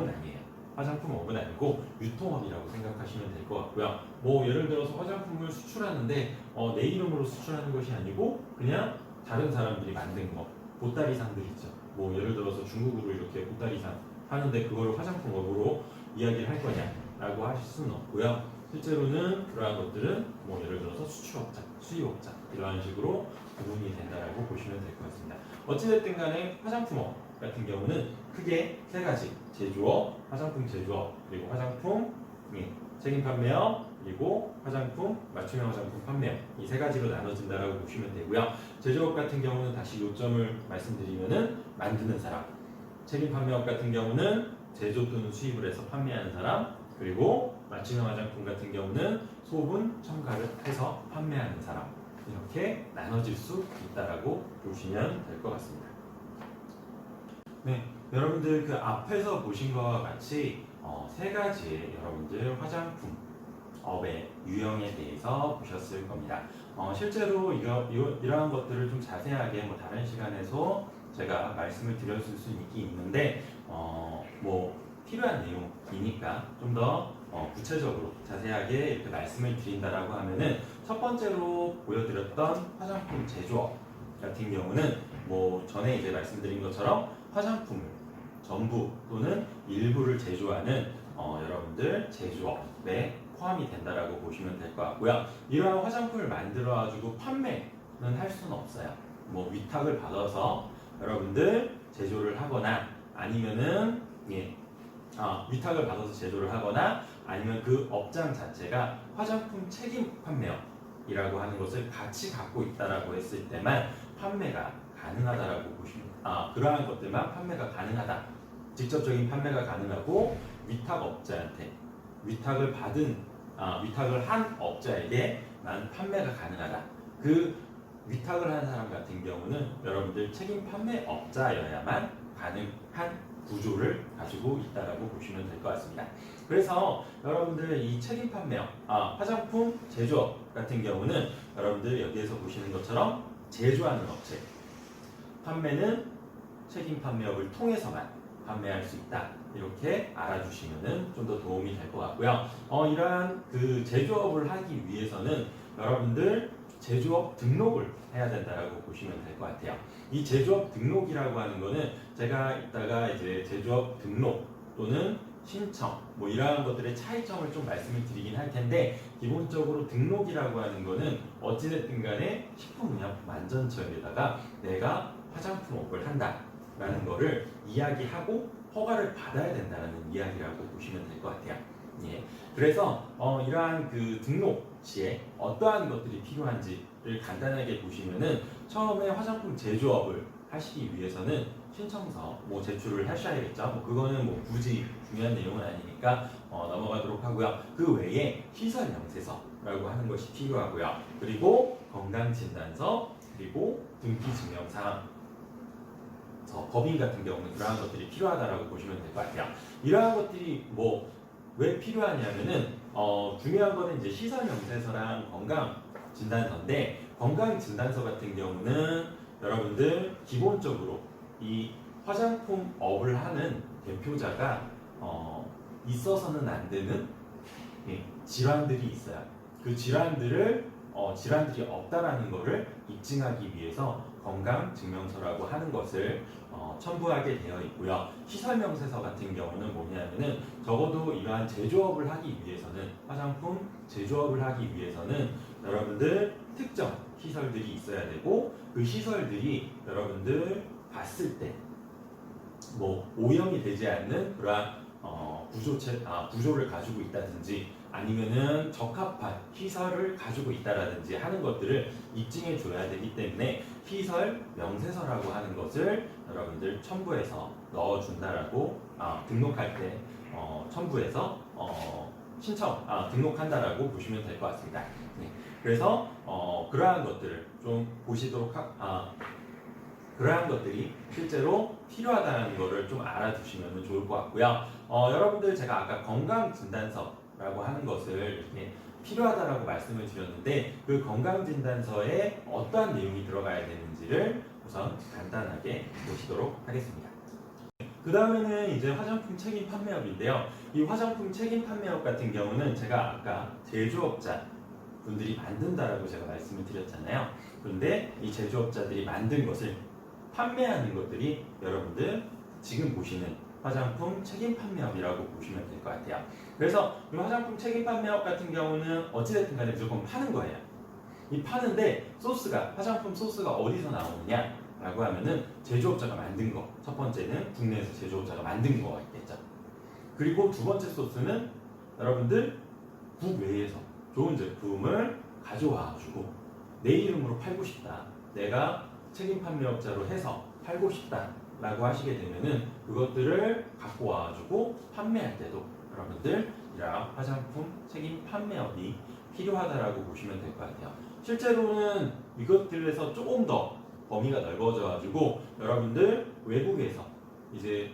아니에요. 화장품업은 아니고 유통업이라고 생각하시면 될 것 같고요. 뭐 예를 들어서 화장품을 수출하는데 내 이름으로 수출하는 것이 아니고 그냥 다른 사람들이 만든 거 보따리상들 있죠. 뭐 예를 들어서 중국으로 이렇게 보따리상 하는데 그걸 화장품업으로 이야기를 할 거냐라고 하실 수는 없고요. 실제로는 그러한 것들은 뭐 예를 들어서 수출업자, 수입업자 이러한 식으로 구분이 된다라고 보시면 될 것 같습니다. 어찌됐든 간에 화장품업 같은 경우는 크게 세 가지 제조업, 화장품 제조업 그리고 화장품 책임 판매업 그리고 화장품 맞춤형 화장품 판매업 이 세 가지로 나눠진다라고 보시면 되고요. 제조업 같은 경우는 다시 요점을 말씀드리면은 만드는 사람, 책임 판매업 같은 경우는 제조 또는 수입을 해서 판매하는 사람 그리고 맞춤형 화장품 같은 경우는 소분, 첨가를 해서 판매하는 사람 이렇게 나눠질 수 있다라고 보시면 될 것 같습니다. 네, 여러분들 그 앞에서 보신 것과 같이 세 가지의 여러분들 화장품업의 유형에 대해서 보셨을 겁니다. 실제로 이러한 것들을 좀 자세하게 뭐 다른 시간에서 제가 말씀을 드렸을 수 있는데 뭐 필요한 내용이니까 좀 더 구체적으로 자세하게 이렇게 말씀을 드린다라고 하면은 첫 번째로 보여드렸던 화장품 제조업 같은 경우는 뭐 전에 이제 말씀드린 것처럼 화장품을 전부 또는 일부를 제조하는 여러분들 제조업에 포함이 된다라고 보시면 될 것 같고요. 이러한 화장품을 만들어가지고 판매는 할 수는 없어요. 뭐 위탁을 받아서 여러분들 제조를 하거나 아니면은 위탁을 받아서 제조를 하거나 아니면 그 업장 자체가 화장품 책임 판매업이라고 하는 것을 같이 갖고 있다라고 했을 때만 판매가 가능하다라고 보시면 그러한 것들만 판매가 가능하다. 직접적인 판매가 가능하고 위탁업자한테 위탁을 한 업자에게만 판매가 가능하다. 그 위탁을 한 사람 같은 경우는 여러분들 책임 판매업자여야만 가능한 구조를 가지고 있다라고 보시면 될 것 같습니다. 그래서 여러분들 이 책임 판매업, 화장품 제조업 같은 경우는 여러분들 여기에서 보시는 것처럼 제조하는 업체, 판매는 책임 판매업을 통해서만 판매할 수 있다. 이렇게 알아주시면은 좀 더 도움이 될 것 같고요. 이러한 그 제조업을 하기 위해서는 여러분들 제조업 등록을 해야 된다라고 보시면 될 것 같아요. 이 제조업 등록이라고 하는 거는 제가 이따가 이제 제조업 등록 또는 신청 뭐 이러한 것들의 차이점을 좀 말씀을 드리긴 할 텐데 기본적으로 등록이라고 하는 거는 어찌됐든 간에 식품의약 만전처에다가 내가 화장품업을 한다라는 거를 이야기하고 허가를 받아야 된다는 이야기라고 보시면 될 것 같아요. 예. 그래서 이러한 그 등록 시에 어떠한 것들이 필요한지를 간단하게 보시면은 처음에 화장품 제조업을 하시기 위해서는 신청서 뭐 제출을 하셔야겠죠. 뭐 그거는 뭐 굳이 중요한 내용은 아니니까 넘어가도록 하고요. 그 외에 시설 명세서라고 하는 것이 필요하고요. 그리고 건강진단서 그리고 등기증명사항 법인 같은 경우는 그러한 것들이 필요하다라고 보시면 될 것 같아요. 이러한 것들이 뭐 왜 필요하냐면은 중요한 거는 이제 시설 명세서랑 건강 진단서인데 건강 진단서 같은 경우는 여러분들 기본적으로 이 화장품업을 하는 대표자가 있어서는 안 되는 질환들이 있어요. 그 질환들이 없다라는 것을 입증하기 위해서 건강증명서라고 하는 것을 첨부하게 되어 있고요. 시설명세서 같은 경우는 뭐냐면은 적어도 이러한 제조업을 하기 위해서는 화장품 제조업을 하기 위해서는 여러분들 특정 시설들이 있어야 되고 그 시설들이 여러분들 봤을 때 뭐 오염이 되지 않는 그러한 구조를 가지고 있다든지 아니면은 적합한 시설을 가지고 있다라든지 하는 것들을 입증해 줘야 되기 때문에 시설 명세서라고 하는 것을 여러분들 첨부해서 넣어준다라고 등록할 때 첨부해서 등록한다라고 보시면 될 것 같습니다. 네. 그래서 그러한 것들을 좀 보시도록 그러한 것들이 실제로 필요하다는 것을 좀 알아두시면 좋을 것 같고요. 여러분들 제가 아까 건강진단서라고 하는 것을 이렇게 필요하다라고 말씀을 드렸는데 그 건강진단서에 어떠한 내용이 들어가야 되는지를 우선 간단하게 보시도록 하겠습니다. 그 다음에는 이제 화장품 책임 판매업인데요. 이 화장품 책임 판매업 같은 경우는 제가 아까 제조업자 분들이 만든다라고 제가 말씀을 드렸잖아요. 그런데 이 제조업자들이 만든 것을 판매하는 것들이 여러분들 지금 보시는 화장품 책임 판매업이라고 보시면 될 것 같아요. 그래서 이 화장품 책임 판매업 같은 경우는 어찌됐든 간에 무조건 파는 거예요. 이 파는데 화장품 소스가 어디서 나오느냐 라고 하면은 제조업자가 만든 거. 첫 번째는 국내에서 제조업자가 만든 거가 있겠죠. 그리고 두 번째 소스는 여러분들 국외에서 좋은 제품을 가져와가지고 내 이름으로 팔고 싶다. 내가 책임 판매업자로 해서 팔고 싶다 라고 하시게 되면은 그것들을 갖고 와가지고 판매할 때도 여러분들 이런 화장품 책임 판매업이 필요하다라고 보시면 될 것 같아요. 실제로는 이것들에서 조금 더 범위가 넓어져가지고 여러분들 외국에서 이제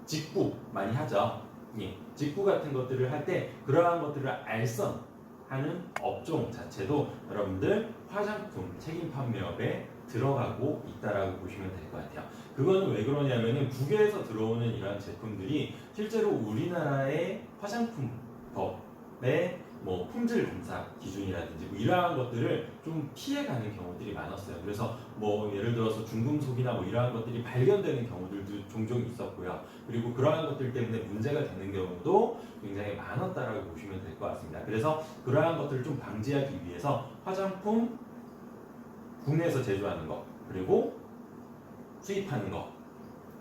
직구 많이 하죠. 예, 직구 같은 것들을 할 때 그러한 것들을 알선하는 업종 자체도 여러분들 화장품 책임 판매업에 들어가고 있다라고 보시면 될 것 같아요. 그거는 왜 그러냐면은 국외에서 들어오는 이러한 제품들이 실제로 우리나라의 화장품법의 뭐 품질 검사 기준이라든지 뭐 이러한 것들을 좀 피해가는 경우들이 많았어요. 그래서 뭐 예를 들어서 중금속이나 뭐 이러한 것들이 발견되는 경우들도 종종 있었고요. 그리고 그러한 것들 때문에 문제가 되는 경우도 굉장히 많았다라고 보시면 될 것 같습니다. 그래서 그러한 것들을 좀 방지하기 위해서 화장품 국내에서 제조하는 거, 그리고 수입하는 거,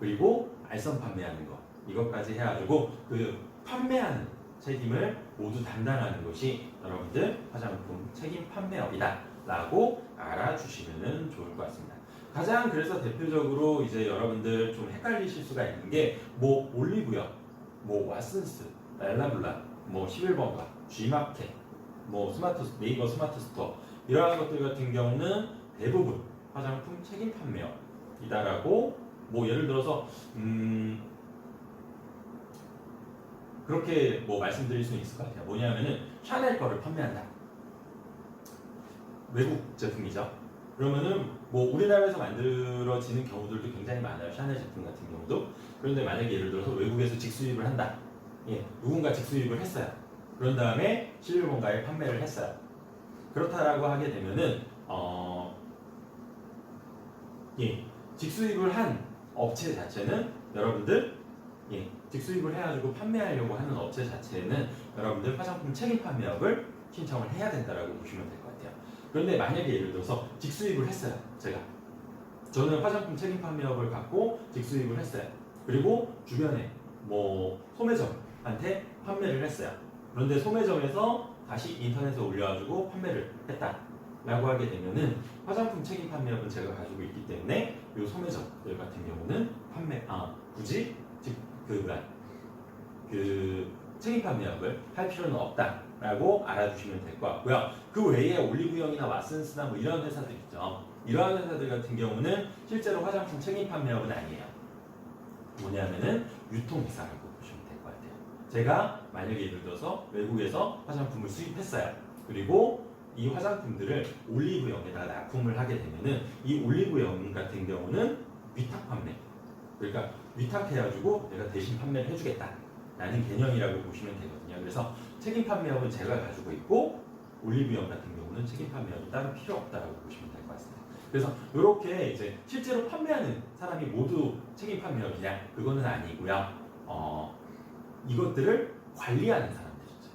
그리고 알선 판매하는 거 이것까지 해가지고 그 판매하는 책임을 모두 담당하는 것이 여러분들 화장품 책임 판매업이다 라고 알아주시면 좋을 것 같습니다. 가장 그래서 대표적으로 이제 여러분들 좀 헷갈리실 수가 있는 게 뭐 올리브영, 뭐 왓슨스, 엘라블라, 뭐 11번가, G마켓, 뭐 네이버 스마트 스토어 이러한 것들 같은 경우는 대부분 화장품 책임 판매업이다라고 뭐 예를 들어서 그렇게 뭐 말씀드릴 수 있을 것 같아요. 뭐냐면은 샤넬 거를 판매한다. 외국 제품이죠. 그러면은 뭐 우리나라에서 만들어지는 경우들도 굉장히 많아요. 샤넬 제품 같은 경우도. 그런데 만약에 예를 들어서 외국에서 직수입을 한다. 예, 누군가 직수입을 했어요. 그런 다음에 11번가에 판매를 했어요. 그렇다라고 하게 되면은 직수입을 한 업체 자체는 여러분들 직수입을 해가지고 판매하려고 하는 업체 자체는 여러분들 화장품 책임 판매업을 신청을 해야 된다라고 보시면 될 것 같아요. 그런데 만약에 예를 들어서 직수입을 했어요. 저는 화장품 책임 판매업을 갖고 직수입을 했어요. 그리고 주변에 뭐 소매점한테 판매를 했어요. 그런데 소매점에서 다시 인터넷에 올려가지고 판매를 했다. 라고 하게 되면은 화장품 책임 판매업은 제가 가지고 있기 때문에 이 소매점들 같은 경우는 굳이 책임 판매업을 할 필요는 없다라고 알아두시면 될 것 같고요. 그 외에 올리브영이나 왓슨스나 뭐 이런 회사들 있죠. 이러한 회사들 같은 경우는 실제로 화장품 책임 판매업은 아니에요. 뭐냐면은 유통회사라고 보시면 될 것 같아요. 제가 만약에 예를 들어서 외국에서 화장품을 수입했어요. 그리고 이 화장품들을 올리브영에다 납품을 하게 되면은 이 올리브영 같은 경우는 위탁 판매. 그러니까 위탁해가지고 내가 대신 판매를 해주겠다라는 개념이라고 보시면 되거든요. 그래서 책임 판매업은 제가 가지고 있고 올리브영 같은 경우는 책임 판매업이 따로 필요 없다라고 보시면 될 것 같습니다. 그래서 이렇게 이제 실제로 판매하는 사람이 모두 책임 판매업이냐 그거는 아니고요. 이것들을 관리하는 사람들이죠.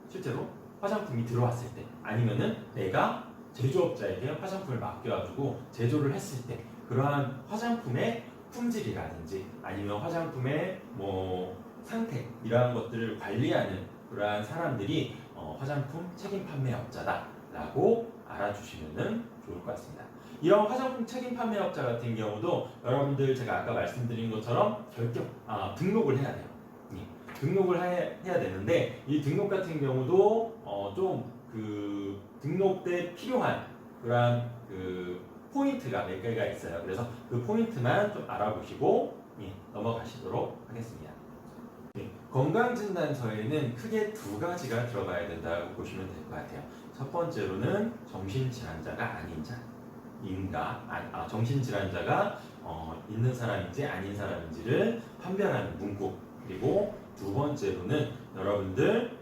실제로 화장품이 들어왔을 때 아니면은 내가 제조업자에게 화장품을 맡겨가지고 제조를 했을 때 그러한 화장품의 품질이라든지 아니면 화장품의 뭐 상태 이러한 것들을 관리하는 그러한 사람들이 화장품 책임 판매업자다라고 알아주시면 좋을 것 같습니다. 이런 화장품 책임 판매업자 같은 경우도 여러분들 제가 아까 말씀드린 것처럼 등록을 해야 돼요. 등록을 해야 되는데 이 등록 같은 경우도 좀 그 등록 때 필요한 그러한 그 포인트가 몇 개가 있어요. 그래서 그 포인트만 좀 알아보시고 넘어가시도록 하겠습니다. 건강진단서에는 크게 두 가지가 들어가야 된다고 보시면 될 것 같아요. 첫 번째로는 정신질환자가 아닌 자인가, 정신질환자가 있는 사람인지 아닌 사람인지를 판별하는 문구. 그리고 두 번째로는 여러분들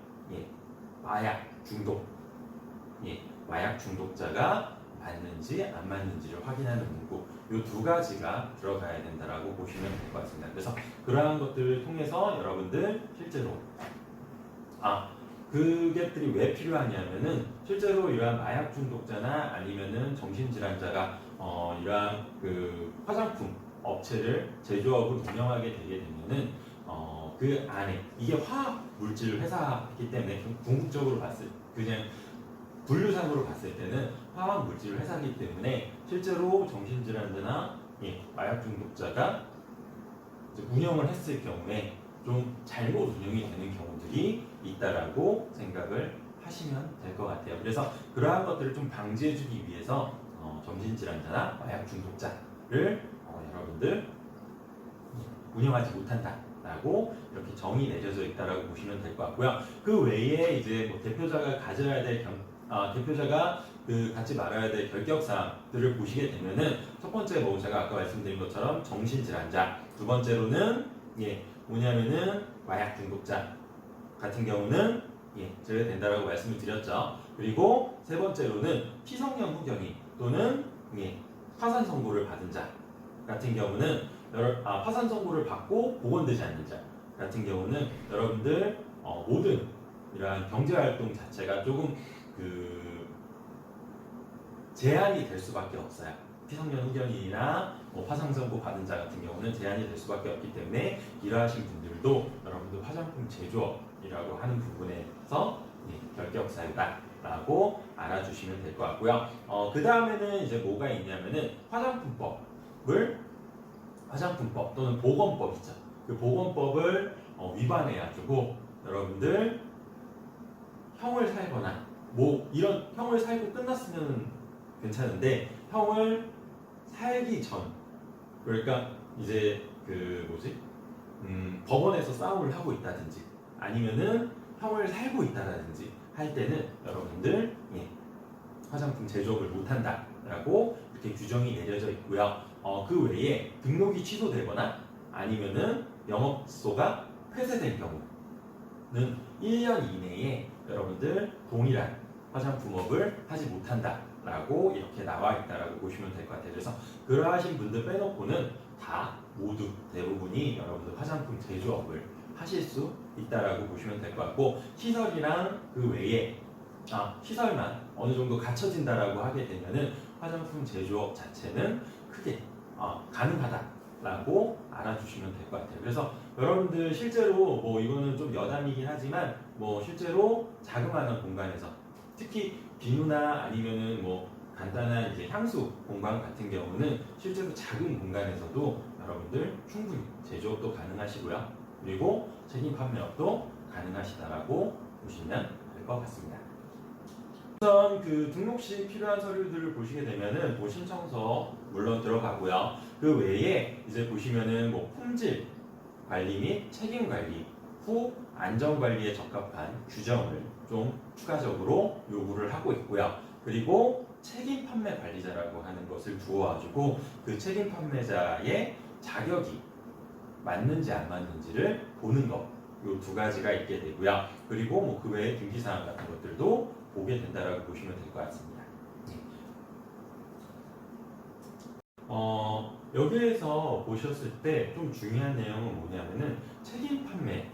마약 중독자가 맞는지 안 맞는지를 확인하는 문구. 이 두 가지가 들어가야 된다라고 보시면 될 것 같습니다. 그래서 그러한 것들을 통해서 여러분들 실제로 그것들이 왜 필요하냐면은 실제로 이러한 마약 중독자나 아니면은 정신질환자가 이러한 그 화장품 업체를 제조업을 운영하게 되게 되면은 그 안에 이게 화학 물질 회사이기 때문에 궁극적으로 그냥 분류상으로 봤을 때는 화학 물질 회사이기 때문에 실제로 정신질환자나 마약 중독자가 운영을 했을 경우에 좀 잘못 운영이 되는 경우들이 있다라고 생각을 하시면 될 것 같아요. 그래서 그러한 것들을 좀 방지해주기 위해서 정신질환자나 마약 중독자를 여러분들 운영하지 못한다라고 이렇게 정의 내려져 있다라고 보시면 될 것 같고요. 그 외에 이제 뭐 대표자가 가져야 될 대표자가 갖지 말아야 될 결격 사항들을 보시게 되면은 첫 번째 뭐 제가 아까 말씀드린 것처럼 정신질환자, 두 번째로는 뭐냐면은 마약 중독자 같은 경우는 제외 된다라고 말씀을 드렸죠. 그리고 세 번째로는 피성년 후견인 또는 파산 선고를 받은 자 같은 경우는 파산 선고를 받고 복원되지 않는 자 같은 경우는 여러분들 모든 이러한 경제 활동 자체가 조금 제한이 될 수밖에 없어요. 피성년 후견인이나 파산 선고 받은 자 같은 경우는 제한이 될 수밖에 없기 때문에 이러하신 분들도 여러분들 화장품 제조업이라고 하는 부분에서 결격 사유다라고 알아주시면 될 것 같고요. 그 다음에는 이제 뭐가 있냐면은 화장품법 또는 보건법 있죠. 그 보건법을 위반해가지고 여러분들 형을 살거나 뭐 이런 형을 살고 끝났으면 괜찮은데 형을 살기 전 그러니까 이제 법원에서 싸움을 하고 있다든지 아니면은 형을 살고 있다든지 할 때는 여러분들 화장품 제조업을 못한다라고 이렇게 규정이 내려져 있고요. 그 외에 등록이 취소되거나 아니면은 영업소가 폐쇄된 경우는 1년 이내에 여러분들 동일한 화장품업을 하지 못한다라고 이렇게 나와 있다라고 보시면 될 것 같아요. 그래서 그러하신 분들 빼놓고는 다 모두 대부분이 여러분들 화장품 제조업을 하실 수 있다라고 보시면 될 것 같고 시설이랑 그 외에 시설만 어느 정도 갖춰진다라고 하게 되면은 화장품 제조업 자체는 크게 가능하다라고 알아주시면 될 것 같아요. 그래서 여러분들 실제로 뭐 이거는 좀 여담이긴 하지만 뭐 실제로 자그마한 공간에서 특히 비누나 아니면은 뭐 간단한 이제 향수 공간 같은 경우는 실제로 작은 공간에서도 여러분들 충분히 제조업도 가능하시고요. 그리고 책임 판매업도 가능하시다라고 보시면 될 것 같습니다. 우선 그 등록 시 필요한 서류들을 보시게 되면은 뭐 신청서 물론 들어가고요. 그 외에 이제 보시면은 뭐 품질 관리 및 책임 관리 후 안전 관리에 적합한 규정을 좀 추가적으로 요구를 하고 있고요. 그리고 책임 판매 관리자라고 하는 것을 두어가지고 그 책임 판매자의 자격이 맞는지 안 맞는지를 보는 것. 요 두 가지가 있게 되고요. 그리고 뭐 그 외에 등기사항 같은 것들도 보게 된다라고 보시면 될 것 같습니다. 여기에서 보셨을 때 좀 중요한 내용은 뭐냐면은 책임 판매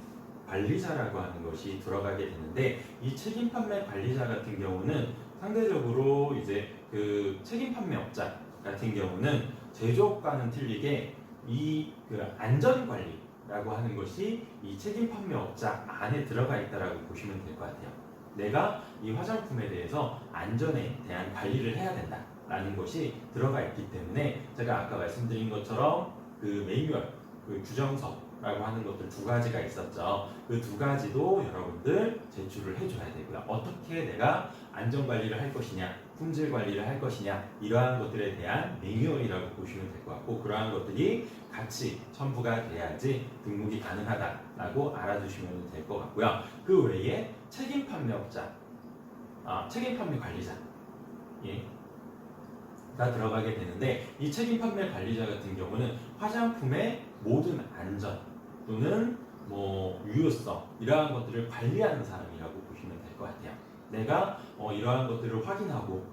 관리자라고 하는 것이 들어가게 되는데 이 책임 판매 관리자 같은 경우는 상대적으로 이제 그 책임 판매업자 같은 경우는 제조업과는 틀리게 이 그 안전 관리라고 하는 것이 이 책임 판매업자 안에 들어가 있다라고 보시면 될 것 같아요. 내가 이 화장품에 대해서 안전에 대한 관리를 해야 된다라는 것이 들어가 있기 때문에 제가 아까 말씀드린 것처럼 그 매뉴얼, 그 규정서라고 하는 것들 두 가지가 있었죠. 그 두 가지도 여러분들 제출을 해줘야 되고요. 어떻게 내가 안전 관리를 할 것이냐, 품질 관리를 할 것이냐, 이러한 것들에 대한 매뉴얼이라고 보시면 될 것 같고, 그러한 것들이 같이 첨부가 돼야지 등록이 가능하다라고 알아두시면 될 것 같고요. 그 외에 책임 판매업자, 책임 판매 관리자, 예, 가 들어가게 되는데, 이 책임 판매 관리자 같은 경우는 화장품의 모든 안전 또는 뭐 유효성 이러한 것들을 관리하는 사람이라고 보시면 될 것 같아요. 내가 이러한 것들을 확인하고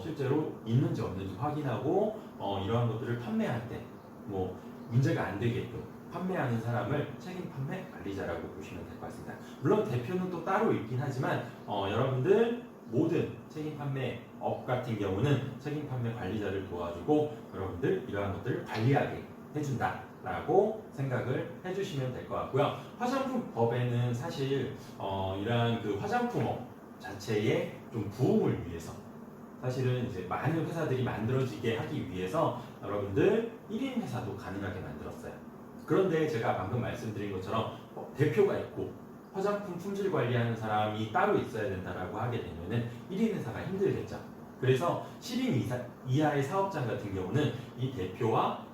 실제로 있는지 없는지 확인하고 이러한 것들을 판매할 때 뭐 문제가 안 되게끔 판매하는 사람을 책임 판매 관리자라고 보시면 될 것 같습니다. 물론 대표는 또 따로 있긴 하지만 여러분들 모든 책임 판매업 같은 경우는 책임 판매 관리자를 도와주고 여러분들 이러한 것들을 관리하게 해준다라고 생각을 해주시면 될 것 같고요. 화장품 법에는 사실 이러한 그 화장품업 자체의 좀 부흥을 위해서 사실은 이제 많은 회사들이 만들어지게 하기 위해서 여러분들 1인 회사도 가능하게 만들었어요. 그런데 제가 방금 말씀드린 것처럼 대표가 있고 화장품 품질 관리하는 사람이 따로 있어야 된다라고 하게 되면은 1인 회사가 힘들겠죠. 그래서 10인 이하의 사업장 같은 경우는 이 대표와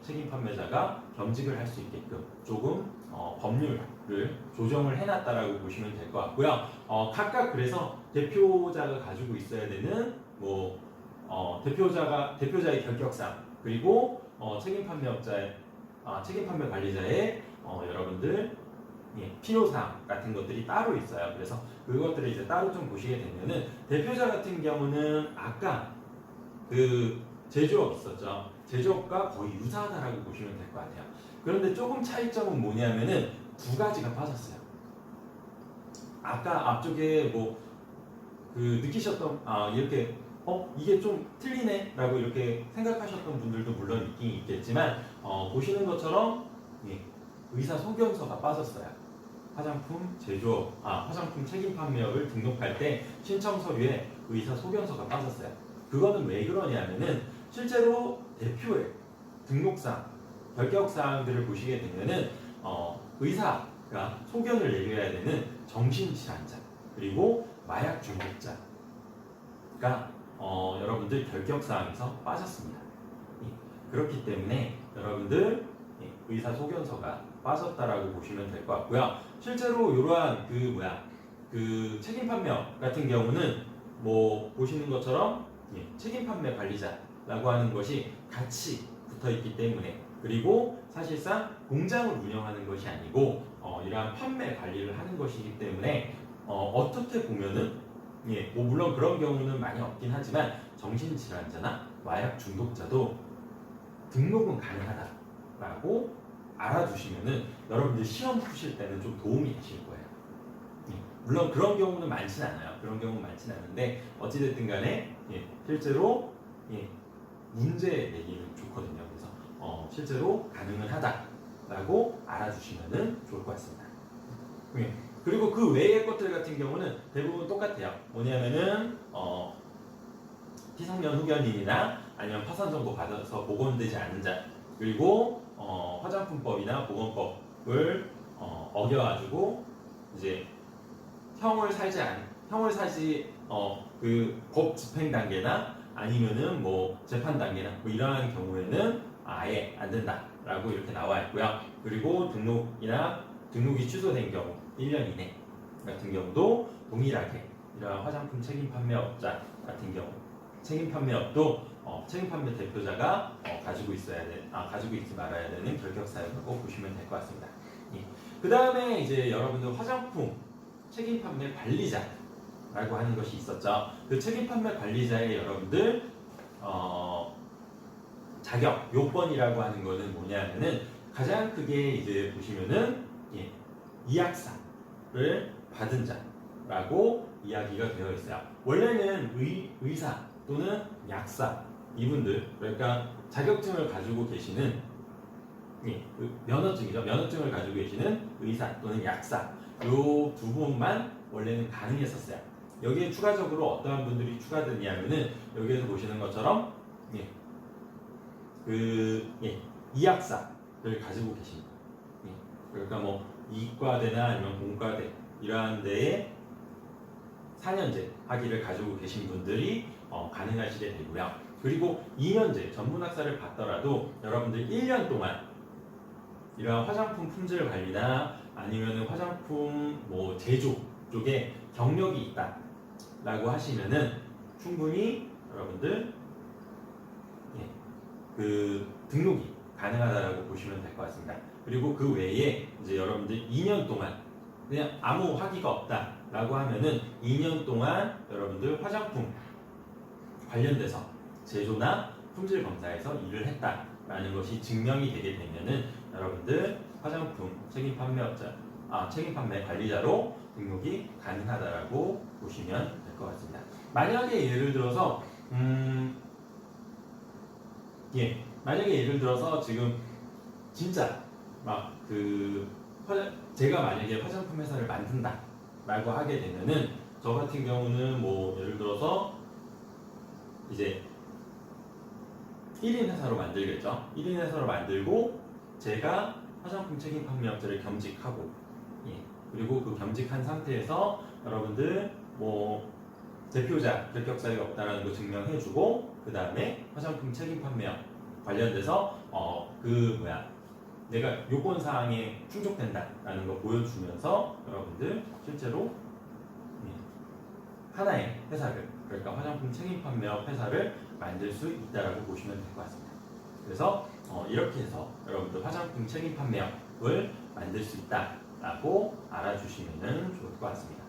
책임 판매자가 겸직을 할 수 있게끔 조금 법률을 조정을 해놨다라고 보시면 될 것 같고요. 각각 그래서 대표자가 가지고 있어야 되는 뭐 대표자의 결격사항 그리고 책임 판매업자의 책임 판매 관리자의 여러분들 필요사항 같은 것들이 따로 있어요. 그래서 그것들을 이제 따로 좀 보시게 되면은 대표자 같은 경우는 아까 그 제조업 있었죠. 제조업과 거의 유사하다라고 보시면 될 것 같아요. 그런데 조금 차이점은 뭐냐면은 두 가지가 빠졌어요. 아까 앞쪽에 뭐 그 느끼셨던 이렇게 이게 좀 틀리네 라고 이렇게 생각하셨던 분들도 물론 있긴 있겠지만 보시는 것처럼 의사소견서가 빠졌어요. 화장품 제조업, 화장품 책임 판매업을 등록할 때 신청 서류에 의사소견서가 빠졌어요. 그거는 왜 그러냐면은 실제로 대표의 등록상, 결격사항들을 보시게 되면은 의사가 소견을 내려야 되는 정신질환자 그리고 마약 중독자가 여러분들 결격사항에서 빠졌습니다. 그렇기 때문에 여러분들 의사소견서가 빠졌다라고 보시면 될 것 같고요. 실제로 이러한 그 책임 판매업 같은 경우는 뭐 보시는 것처럼 책임 판매 관리자라고 하는 것이 같이 붙어 있기 때문에 그리고 사실상 공장을 운영하는 것이 아니고 이러한 판매 관리를 하는 것이기 때문에 어떻게 보면은 뭐 물론 그런 경우는 많이 없긴 하지만 정신질환자나 마약 중독자도 등록은 가능하다라고 알아두시면은 여러분들 시험 푸실 때는 좀 도움이 되실 거예요. 물론 그런 경우는 많진 않아요. 그런 경우는 많진 않은데 어찌됐든 간에 실제로 문제 내기는 좋거든요. 그래서 실제로 가능은 하다라고 알아두시면은 좋을 것 같습니다. 그리고 그 외의 것들 같은 경우는 대부분 똑같아요. 뭐냐면은 희석연 후견인이나 아니면 파산 정보 받아서 복원되지 않은 자 그리고 화장품법이나 보건법을 어겨가지고 이제 형을 사지 그 법 집행 단계나 아니면은 뭐 재판 단계나 뭐 이러한 경우에는 아예 안 된다라고 이렇게 나와 있고요. 그리고 등록이 취소된 경우 1년 이내 같은 경우도 동일하게 이러한 화장품 책임 판매업자 같은 경우 책임 판매업도 책임 판매 대표자가 가지고 있지 말아야 되는 결격사유라고 보시면 될 것 같습니다. 그 다음에 이제 여러분들 화장품 책임 판매 관리자라고 하는 것이 있었죠. 그 책임 판매 관리자의 여러분들 자격 요건이라고 하는 거는 뭐냐면은 가장 크게 이제 보시면은 이약사를 받은 자 라고 이야기가 되어 있어요. 원래는 의사 또는 약사 이분들, 그러니까 자격증을 가지고 계시는 면허증이죠. 면허증을 가지고 계시는 의사 또는 약사 요 두 분만 원래는 가능했었어요. 여기에 추가적으로 어떠한 분들이 추가되냐면은 여기에서 보시는 것처럼 이학사를 가지고 계십니다. 그러니까 뭐 이과대나 아니면 공과대 이러한 데에 4년제 학위를 가지고 계신 분들이 가능하시게 되고요. 그리고 2년제 전문학사를 받더라도 여러분들 1년 동안 이러한 화장품 품질 관리나 아니면 화장품 뭐 제조 쪽에 경력이 있다라고 하시면은 충분히 여러분들 그 등록이 가능하다라고 보시면 될 것 같습니다. 그리고 그 외에 이제 여러분들 2년 동안 그냥 아무 학위가 없다라고 하면은 2년 동안 여러분들 화장품 관련돼서 제조나 품질 검사에서 일을 했다라는 것이 증명이 되게 되면은 여러분들 화장품 책임 판매 관리자로 등록이 가능하다라고 보시면 될 것 같습니다. 만약에 예를 들어서 만약에 예를 들어서 지금 진짜 막 제가 만약에 화장품 회사를 만든다라고 하게 되면은 저 같은 경우는 뭐 예를 들어서 이제 1인 회사로 만들겠죠. 1인 회사로 만들고 제가 화장품 책임 판매업체를 겸직하고 그리고 그 겸직한 상태에서 여러분들 뭐 대표자 결격사유가 없다는 거 증명해주고 그 다음에 화장품 책임 판매업 관련돼서 내가 요건 사항에 충족된다라는 거 보여주면서 여러분들 실제로 하나의 회사를, 그러니까 화장품 책임 판매업 회사를 만들 수 있다라고 보시면 될 것 같습니다. 그래서 이렇게 해서 여러분들 화장품 책임 판매업을 만들 수 있다라고 알아주시면 좋을 것 같습니다.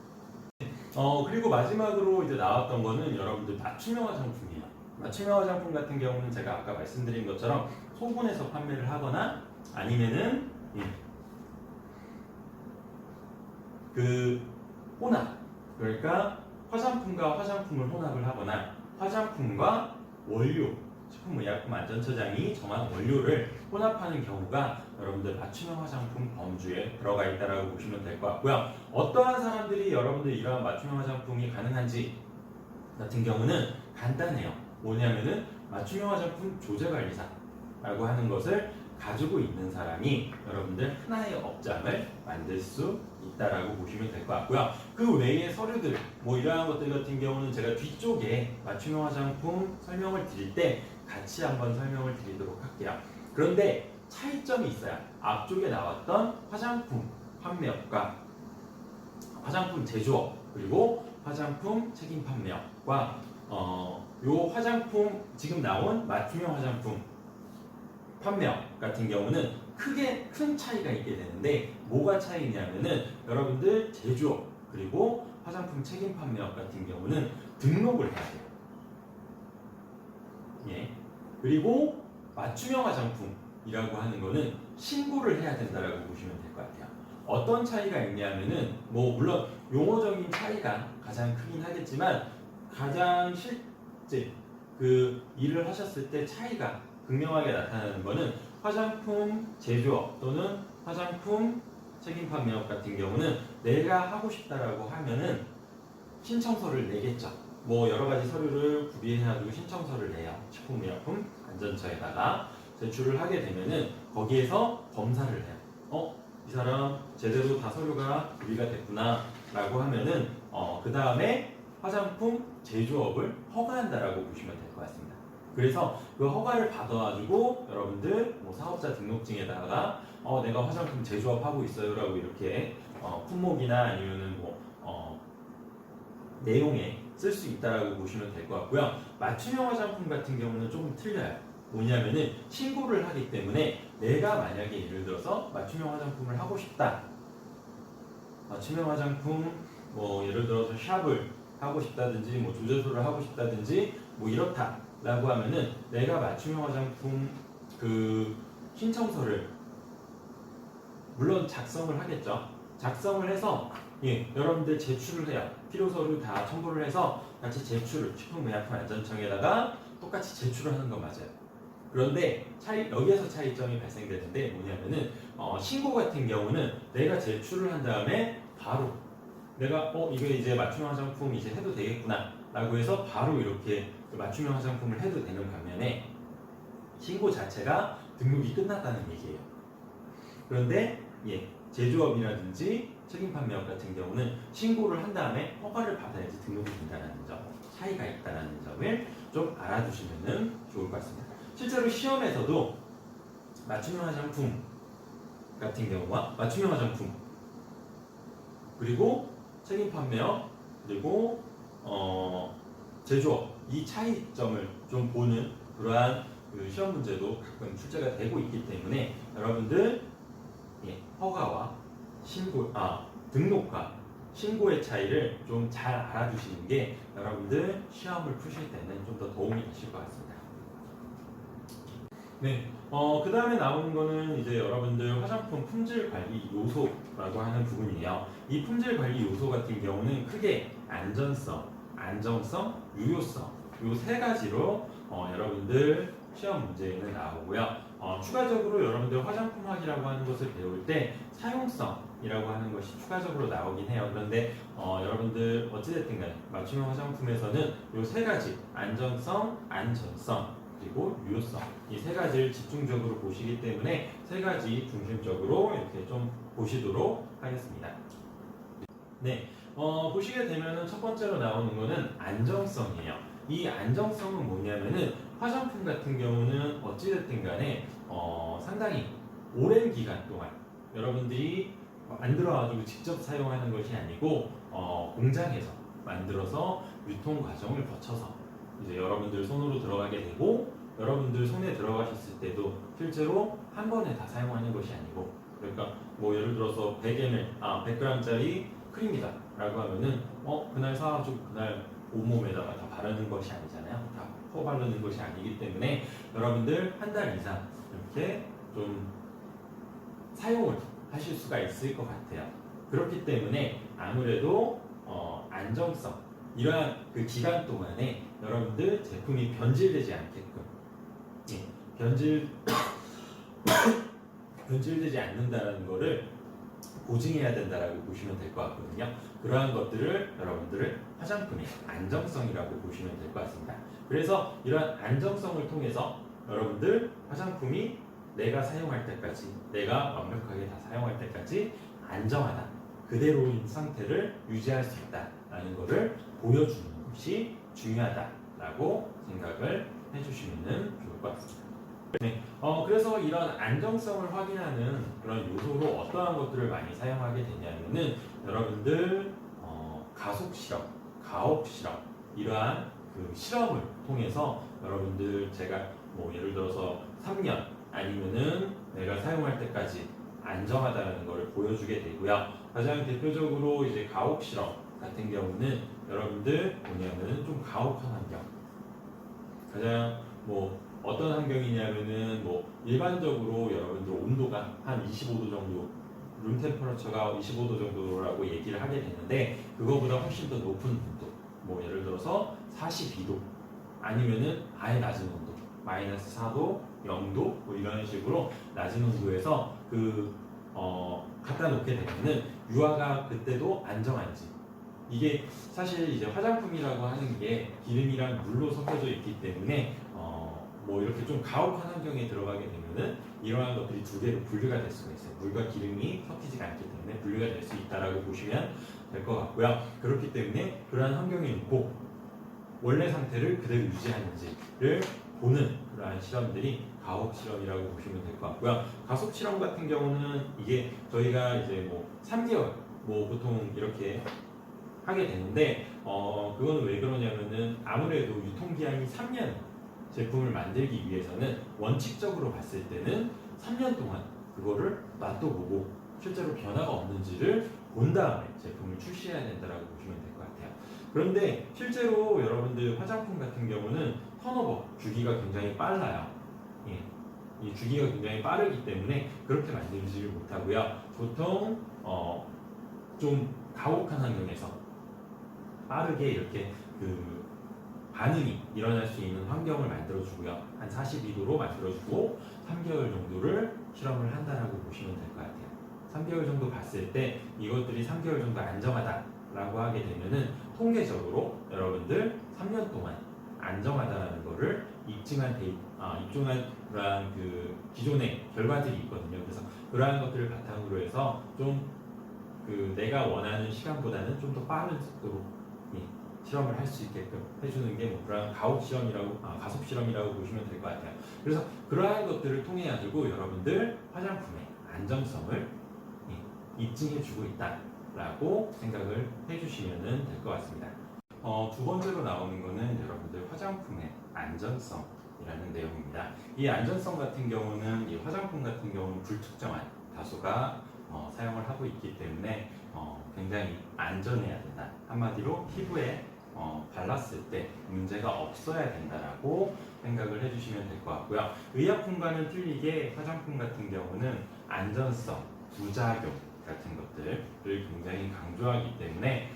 그리고 마지막으로 이제 나왔던 거는 여러분들 맞춤형 화장품이에요. 맞춤형 화장품 같은 경우는 제가 아까 말씀드린 것처럼 소분해서 판매를 하거나 아니면은 혼합, 그러니까 화장품과 화장품을 혼합을 하거나 화장품과 원료, 식품의약품안전처장이 정한 원료를 혼합하는 경우가 여러분들 맞춤형 화장품 범주에 들어가 있다라고 보시면 될 것 같고요. 어떠한 사람들이 여러분들 이러한 맞춤형 화장품이 가능한지 같은 경우는 간단해요. 뭐냐면은 맞춤형 화장품 조제관리사라고 하는 것을 가지고 있는 사람이 여러분들 하나의 업장을 만들 수 있다라고 보시면 될 것 같고요. 그 외의 서류들, 뭐 이러한 것들 같은 경우는 제가 뒤쪽에 맞춤형 화장품 설명을 드릴 때 같이 한번 설명을 드리도록 할게요. 그런데 차이점이 있어요. 앞쪽에 나왔던 화장품 판매업과 화장품 제조업 그리고 화장품 책임 판매업과 요 화장품 지금 나온 맞춤형 화장품 판매업 같은 경우는 크게 큰 차이가 있게 되는데 뭐가 차이냐면은 여러분들 제조업 그리고 화장품 책임 판매업 같은 경우는 등록을 해야 돼요. 그리고 맞춤형 화장품이라고 하는 거는 신고를 해야 된다라고 보시면 될 것 같아요. 어떤 차이가 있냐면은 뭐 물론 용어적인 차이가 가장 크긴 하겠지만 가장 실제 일을 하셨을 때 차이가 극명하게 나타나는 것은 화장품 제조업 또는 화장품 책임 판매업 같은 경우는 내가 하고 싶다라고 하면은 신청서를 내겠죠. 뭐 여러 가지 서류를 구비해가지고 신청서를 내요. 식품의약품 안전처에다가 제출을 하게 되면은 거기에서 검사를 해요. 이 사람 제대로 다 서류가 구비가 됐구나라고 하면은 그 다음에 화장품 제조업을 허가한다라고 보시면 될 것 같습니다. 그래서 그 허가를 받아가지고 여러분들 뭐 사업자 등록증에다가 내가 화장품 제조업 하고 있어요라고 이렇게 품목이나 아니면은 내용에 쓸 수 있다라고 보시면 될 것 같고요. 맞춤형 화장품 같은 경우는 조금 틀려요. 뭐냐면은 신고를 하기 때문에 내가 만약에 예를 들어서 맞춤형 화장품을 하고 싶다. 맞춤형 화장품 뭐 예를 들어서 샵을 하고 싶다든지 뭐 조제소를 하고 싶다든지 뭐 이렇다라고 하면은 내가 맞춤형 화장품 신청서를 물론 작성을 하겠죠. 작성을 해서 여러분들 제출을 해야 필요서류 다 첨부를 해서 같이 제출을 식품의약품안전청에다가 똑같이 제출을 하는 건 맞아요. 그런데 여기에서 차이점이 발생되는데 뭐냐면은 신고 같은 경우는 내가 제출을 한 다음에 바로 내가 이거 이제 맞춤형 화장품 이제 해도 되겠구나 라고 해서 바로 이렇게 맞춤형 화장품을 해도 되는 반면에 신고 자체가 등록이 끝났다는 얘기예요. 그런데 제조업이라든지 책임 판매업 같은 경우는 신고를 한 다음에 허가를 받아야지 등록이 된다는 점, 차이가 있다는 점을 좀 알아두시면 좋을 것 같습니다. 실제로 시험에서도 맞춤형 화장품 같은 경우와 맞춤형 화장품 그리고 책임 판매업 그리고 제조업 이 차이점을 좀 보는 그러한 그 시험 문제도 가끔 출제가 되고 있기 때문에 여러분들 허가와 등록과 신고의 차이를 좀 잘 알아두시는 게 여러분들 시험을 푸실 때는 좀 더 도움이 되실 것 같습니다. 그 다음에 나오는 거는 이제 여러분들 화장품 품질 관리 요소라고 하는 부분이에요. 이 품질 관리 요소 같은 경우는 크게 안전성, 안정성, 유효성 요 세 가지로 여러분들 시험 문제에는 나오고요. 추가적으로 여러분들 화장품학이라고 하는 것을 배울 때 사용성이라고 하는 것이 추가적으로 나오긴 해요. 그런데 여러분들 어찌됐든 간에 맞춤형 화장품에서는 요 세 가지 안정성, 안전성 그리고 유효성 이 세 가지를 집중적으로 보시기 때문에 세 가지 중심적으로 이렇게 좀 보시도록 하겠습니다. 보시게 되면은 첫 번째로 나오는 거는 안정성이에요. 이 안정성은 뭐냐면은 화장품 같은 경우는 어찌됐든 간에 상당히 오랜 기간 동안 여러분들이 만들어가지고 직접 사용하는 것이 아니고 공장에서 만들어서 유통 과정을 거쳐서 이제 여러분들 손으로 들어가게 되고 여러분들 손에 들어가셨을 때도 실제로 한 번에 다 사용하는 것이 아니고 그러니까 뭐 예를 들어서 100g짜리 크림이다 라고 하면은 그날 사가지고 그날 온몸에다가 다 바르는 것이 아니잖아요. 다 퍼바르는 것이 아니기 때문에 여러분들 한 달 이상 이렇게 좀 사용을 하실 수가 있을 것 같아요. 그렇기 때문에 아무래도 안정성 이러한 그 기간 동안에 여러분들 제품이 변질되지 않게끔 변질되지 않는다는 거를 보증해야 된다라고 보시면 될 것 같거든요. 그러한 것들을 여러분들을 화장품의 안정성이라고 보시면 될 것 같습니다. 그래서 이러한 안정성을 통해서 여러분들 화장품이 내가 사용할 때까지 내가 완벽하게 다 사용할 때까지 안정하다 그대로인 상태를 유지할 수 있다라는 것을 보여주는 것이 중요하다라고 생각을 해주시면 좋을 것 같습니다. 그래서 이런 안정성을 확인하는 그런 요소로 어떠한 것들을 많이 사용하게 되냐면은 여러분들 가속 실험, 가혹 실험 이러한 그 실험을 통해서 여러분들 제가 뭐 예를 들어서 3년 아니면은 내가 사용할 때까지 안정하다는 것을 보여주게 되고요. 가장 대표적으로 이제 가혹 실험 같은 경우는 여러분들 뭐냐면은 좀 가혹한 환경 가장 뭐 어떤 환경이냐면은 뭐 일반적으로 여러분들 온도가 한 25도 정도 룸 템퍼러처가 25도 정도라고 얘기를 하게 되는데 그거보다 훨씬 더 높은 온도 뭐 예를 들어서 42도 아니면은 아예 낮은 온도 마이너스 4도 0도 뭐 이런 식으로 낮은 온도에서 갖다 놓게 되면은 유화가 그때도 안정한지 이게 사실 이제 화장품이라고 하는 게 기름이랑 물로 섞여져 있기 때문에 뭐 이렇게 좀 가혹한 환경에 들어가게 되면은 이러한 것들이 두 개로 분류가 될 수가 있어요. 물과 기름이 섞이지 않기 때문에 분류가 될 수 있다라고 보시면 될 것 같고요. 그렇기 때문에 그러한 환경에 놓고 원래 상태를 그대로 유지하는지를 보는 그러한 실험들이 가혹 실험이라고 보시면 될 것 같고요. 가속 실험 같은 경우는 이게 저희가 이제 뭐 3개월 뭐 보통 이렇게 하게 되는데 그거는 왜 그러냐면은 아무래도 유통기한이 3년 제품을 만들기 위해서는 원칙적으로 봤을 때는 3년 동안 그거를 놔둬보고 실제로 변화가 없는지를 본 다음에 제품을 출시해야 된다라고 보시면 될 것 같아요. 그런데 실제로 여러분들 화장품 같은 경우는 턴오버 주기가 굉장히 빨라요. 이 주기가 굉장히 빠르기 때문에 그렇게 만들지를 못하고요. 보통 좀 가혹한 환경에서 빠르게 이렇게 그 반응이 일어날 수 있는 환경을 만들어주고요. 한 42도로 만들어주고 3개월 정도를 실험을 한다라고 보시면 될 것 같아요. 3개월 정도 봤을 때 이것들이 3개월 정도 안정하다라고 하게 되면은 통계적으로 여러분들 3년 동안 안정하다라는 거를 입증한 그러한 그 기존의 결과들이 있거든요. 그래서 그러한 것들을 바탕으로 해서 좀 그 내가 원하는 시간보다는 좀 더 빠른 속도로 실험을 할 수 있게끔 해주는 게 뭐 그러한 가속 실험이라고 보시면 될 것 같아요. 그래서 그러한 것들을 통해 가지고 여러분들 화장품의 안정성을 입증해주고 있다라고 생각을 해주시면 될 것 같습니다. 두 번째로 나오는 거는 여러분들 화장품의 안전성이라는 내용입니다. 이 안전성 같은 경우는 이 화장품 같은 경우는 불특정한 다수가 사용을 하고 있기 때문에 굉장히 안전해야 된다. 한마디로 피부에 발랐을 때 문제가 없어야 된다라고 생각을 해주시면 될 것 같고요. 의약품과는 틀리게 화장품 같은 경우는 안전성, 부작용 같은 것들을 굉장히 강조하기 때문에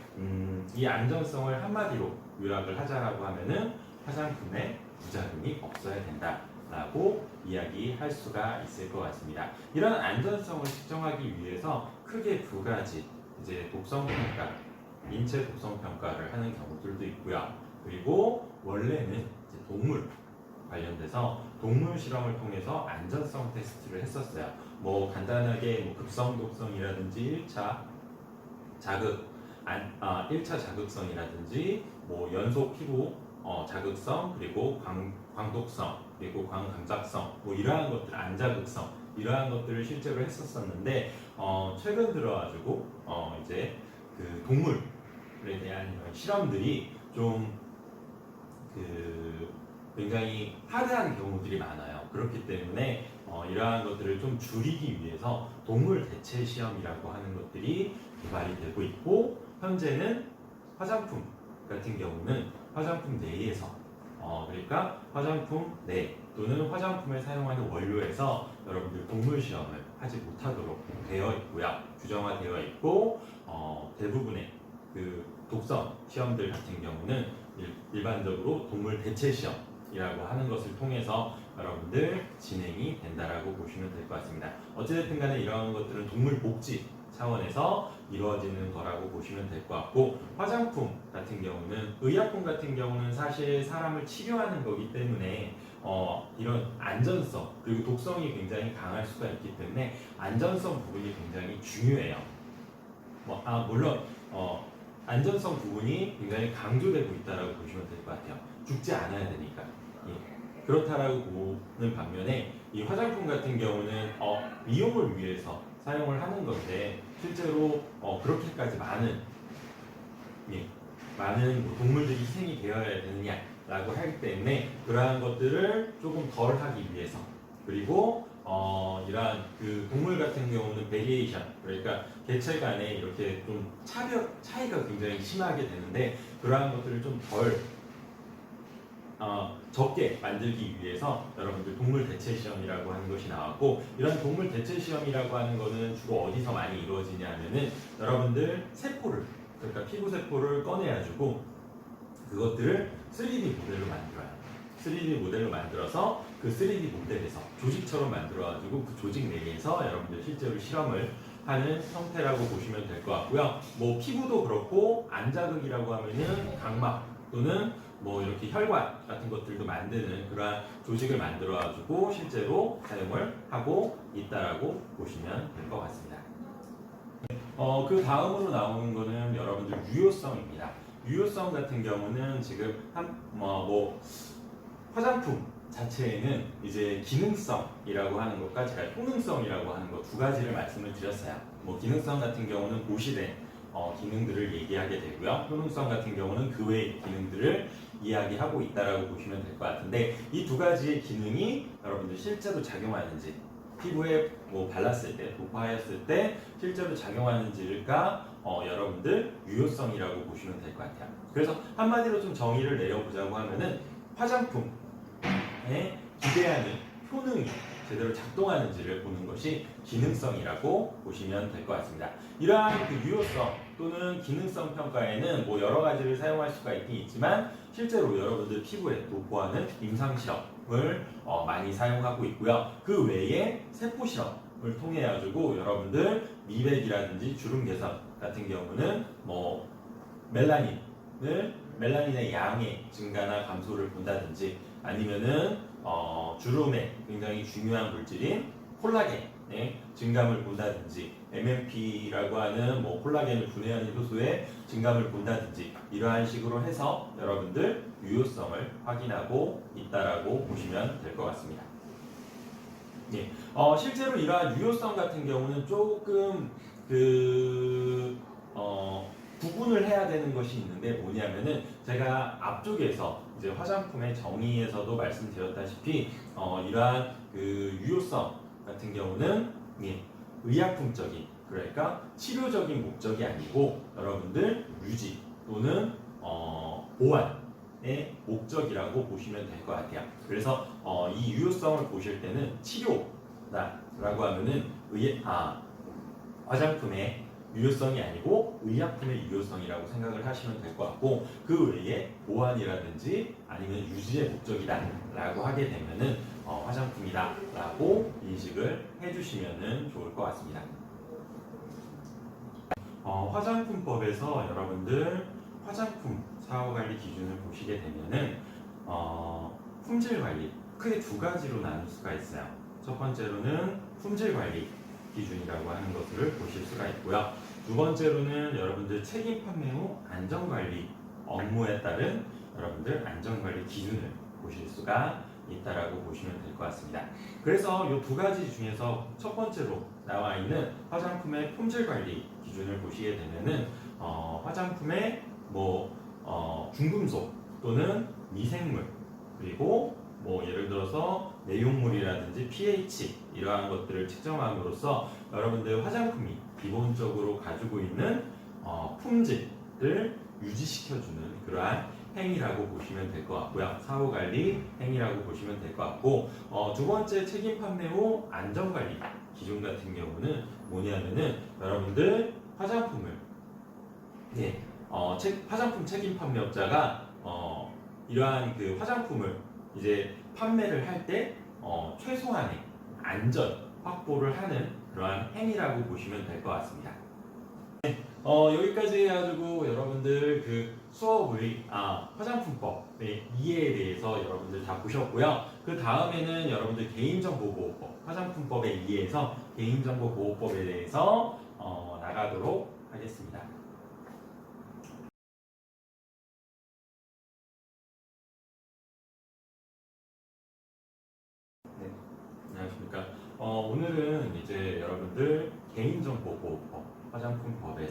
이 안전성을 한마디로 요약을 하자라고 하면은 화장품에 부작용이 없어야 된다라고 이야기할 수가 있을 것 같습니다. 이런 안전성을 측정하기 위해서 크게 두 가지 이제 독성 평가, 인체 독성 평가를 하는 경우들도 있고요. 그리고 원래는 이제 동물 관련돼서 동물 실험을 통해서 안전성 테스트를 했었어요. 뭐 간단하게 뭐 급성 독성이라든지 1차 자극성이라든지 뭐 연속 피부 자극성, 그리고 광독성, 그리고 광감작성, 뭐 이러한 것들, 안자극성 이러한 것들을 실제로 했었었는데 최근 들어가지고 이제 그 동물에 대한 이런 실험들이 좀 굉장히 하드한 경우들이 많아요. 그렇기 때문에 이러한 것들을 좀 줄이기 위해서 동물 대체 시험이라고 하는 것들이 개발이 되고 있고, 현재는 화장품 같은 경우는 화장품 내에서 그러니까 화장품 내 또는 화장품을 사용하는 원료에서 여러분들 동물 시험을 하지 못하도록 되어 있고요. 규정화되어 있고 대부분의 그 독성 시험들 같은 경우는 일반적으로 동물 대체 시험이라고 하는 것을 통해서 여러분들 진행이 된다라고 보시면 될 것 같습니다. 어찌됐든 간에 이러한 것들은 동물 복지 차원에서 이루어지는 거라고 보시면 될 것 같고, 화장품 같은 경우는, 의약품 같은 경우는 사실 사람을 치료하는 거기 때문에 이런 안전성 그리고 독성이 굉장히 강할 수가 있기 때문에 안전성 부분이 굉장히 중요해요. 물론 안전성 부분이 굉장히 강조되고 있다라고 보시면 될 것 같아요. 죽지 않아야 되니까. 그렇다라고 보는 반면에 이 화장품 같은 경우는 미용을 위해서 사용을 하는 건데 실제로 그렇게까지 많은 뭐 동물들이 희생이 되어야 되느냐라고 하기 때문에 그러한 것들을 조금 덜 하기 위해서, 그리고 이러한 그 동물 같은 경우는 베리에이션, 그러니까 개체 간에 이렇게 좀 차이가 굉장히 심하게 되는데 그러한 것들을 좀 덜 적게 만들기 위해서 여러분들 동물 대체 시험이라고 하는 것이 나왔고, 이런 동물 대체 시험이라고 하는 것은 주로 어디서 많이 이루어지냐면은 여러분들 세포를, 그러니까 피부 세포를 꺼내가지고 그것들을 3D 모델로 만들어요. 3D 모델로 만들어서 그 3D 모델에서 조직처럼 만들어가지고 그 조직 내에서 여러분들 실제로 실험을 하는 형태라고 보시면 될 것 같고요. 뭐 피부도 그렇고 안자극이라고 하면은 각막 또는 뭐 이렇게 혈관 같은 것들도 만드는 그러한 조직을 만들어가지고 실제로 사용을 하고 있다라고 보시면 될 것 같습니다. 그 다음으로 나오는 거는 여러분들 유효성입니다. 유효성 같은 경우는 지금 뭐 화장품 자체에는 이제 기능성이라고 하는 것과 제가 효능성이라고 하는 것 두 가지를 말씀을 드렸어요. 뭐 기능성 같은 경우는 고시된 기능들을 얘기하게 되고요. 효능성 같은 경우는 그 외의 기능들을 이야기하고 있다라고 보시면 될 것 같은데, 이 두 가지의 기능이 여러분들 실제로 작용하는지, 피부에 뭐 발랐을 때, 도포하였을 때 실제로 작용하는지가 여러분들 유효성이라고 보시면 될 것 같아요. 그래서 한마디로 좀 정의를 내려보자고 하면은 화장품에 기대하는 효능이 제대로 작동하는지를 보는 것이 기능성이라고 보시면 될 것 같습니다. 이러한 그 유효성 또는 기능성 평가에는 뭐 여러 가지를 사용할 수가 있긴 있지만 실제로 여러분들 피부에 또 보하는 임상 실험을 많이 사용하고 있고요. 그 외에 세포 실험을 통해 가지고 여러분들 미백이라든지 주름 개선 같은 경우는 뭐 멜라닌의 양의 증가나 감소를 본다든지 아니면은 주름에 굉장히 중요한 물질인 콜라겐의 증감을 본다든지 MMP라고 하는 뭐 콜라겐을 분해하는 효소의 증감을 본다든지 이러한 식으로 해서 여러분들 유효성을 확인하고 있다라고 보시면 될 것 같습니다. 예, 실제로 이러한 유효성 같은 경우는 조금 구분을 해야 되는 것이 있는데 뭐냐면은 제가 앞쪽에서 이제 화장품의 정의에서도 말씀드렸다시피 이러한 그 유효성 같은 경우는 예, 의약품적인 그러니까 치료적인 목적이 아니고 여러분들 유지 또는 보완의 목적이라고 보시면 될 것 같아요. 그래서 이 유효성을 보실 때는 치료다라고 하면은 화장품의 유효성이 아니고 의약품의 유효성이라고 생각을 하시면 될 것 같고 그 외에 보완이라든지 아니면 유지의 목적이다라고 하게 되면은 화장품이다라고 인식을 해주시면 좋을 것 같습니다. 화장품법에서 여러분들 화장품 사후관리 기준을 보시게 되면은 품질 관리 크게 두 가지로 나눌 수가 있어요. 첫 번째로는 품질 관리 기준이라고 하는 것을 보실 수가 있고요. 두 번째로는 여러분들 책임 판매 후 안전관리 업무에 따른 여러분들 안전관리 기준을 보실 수가 있다라고 보시면 될 것 같습니다. 그래서 이 두 가지 중에서 첫 번째로 나와 있는 화장품의 품질 관리 기준을 보시게 되면은 화장품의 중금속 또는 미생물 그리고 예를 들어서 내용물이라든지 pH 이러한 것들을 측정함으로써 여러분들 화장품이 기본적으로 가지고 있는 품질을 유지시켜주는 그러한 행위라고 보시면 될 것 같고요. 사후관리 행위라고 보시면 될 것 같고 두 번째 책임 판매 후 안전관리 기준 같은 경우는 뭐냐면은 여러분들 화장품을 화장품 책임 판매업자가 이러한 그 화장품을 이제 판매를 할 때 최소한의 안전 확보를 하는 그러한 행위라고 보시면 될 것 같습니다. 여기까지 해가지고 여러분들 그 수업의 화장품법의 이해에 대해서 여러분들 다 보셨고요. 그 다음에는 여러분들 개인정보보호법, 화장품법의 이해에서 개인정보보호법에 대해서 나가도록 하겠습니다. 네, 안녕하십니까. 오늘은 이제 여러분들 개인정보보호법, 화장품법에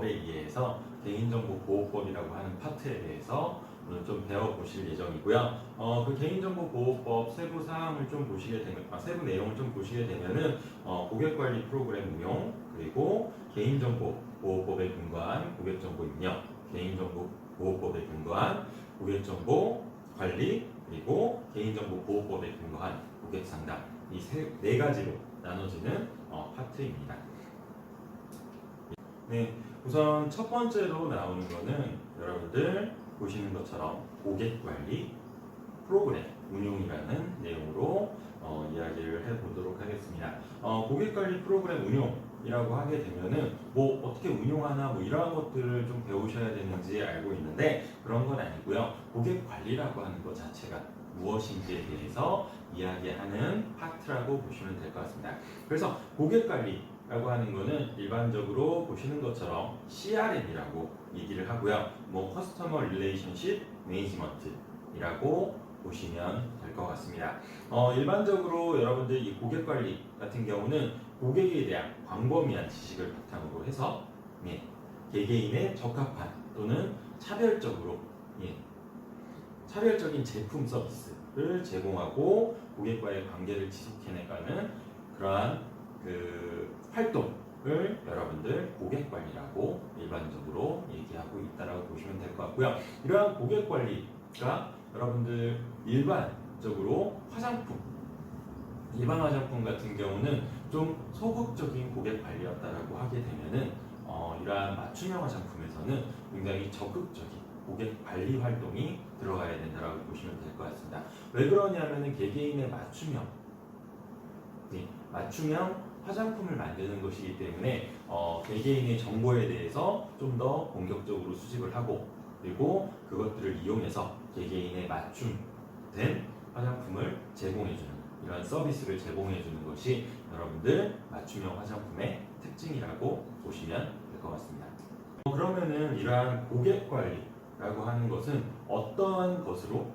의해서 개인정보보호법이라고 하는 파트에 대해서 오늘 좀 배워보실 예정이고요. 그 개인정보보호법 세부 사항을 좀 보시게 되면, 세부 내용을 좀 보시게 되면은 고객관리 프로그램 운용, 그리고 개인정보보호법에 근거한 고객정보 입력, 개인정보보호법에 근거한 고객정보 관리, 그리고 개인정보보호법에 근거한 고객 상담 이 네 가지로 나눠지는 파트입니다. 네, 우선 첫 번째로 나오는 거는 여러분들 보시는 것처럼 고객 관리 프로그램 운용이라는 내용으로 이야기를 해보도록 하겠습니다. 고객 관리 프로그램 운용이라고 하게 되면은 어떻게 운용하나 이러한 것들을 좀 배우셔야 되는지 알고 있는데 그런 건 아니고요. 고객 관리라고 하는 것 자체가 무엇인지에 대해서 이야기하는 파트라고 보시면 될 것 같습니다. 그래서 고객 관리라고 하는 거는 일반적으로 보시는 것처럼 CRM이라고 얘기를 하고요. 커스터머 릴레이션십 매니지먼트이라고 보시면 될 것 같습니다. 일반적으로 여러분들 이 고객 관리 같은 경우는 고객에 대한 광범위한 지식을 바탕으로 해서 개개인의 적합한 또는 차별적인 제품 서비스를 제공하고 고객과의 관계를 지속해내가는 그러한 그 활동을 여러분들 고객 관리라고 일반적으로 얘기하고 있다라고 보시면 될 것 같고요. 이러한 고객 관리가 여러분들 일반적으로 화장품 일반 화장품 같은 경우는 좀 소극적인 고객 관리였다라고 하게 되면은 이러한 맞춤형 화장품에서는 굉장히 적극적인 고객 관리 활동이 들어가야 된다라고 보시면 될 것 같습니다. 왜 그러냐면은 개개인의 맞춤형 화장품을 만드는 것이기 때문에 개개인의 정보에 대해서 좀 더 공격적으로 수집을 하고 그리고 그것들을 이용해서 개개인의 맞춤된 화장품을 제공해주는 이런 서비스를 제공해주는 것이 여러분들 맞춤형 화장품의 특징이라고 보시면 될 것 같습니다. 그러면은 이러한 고객 관리라고 하는 것은 어떠한 것으로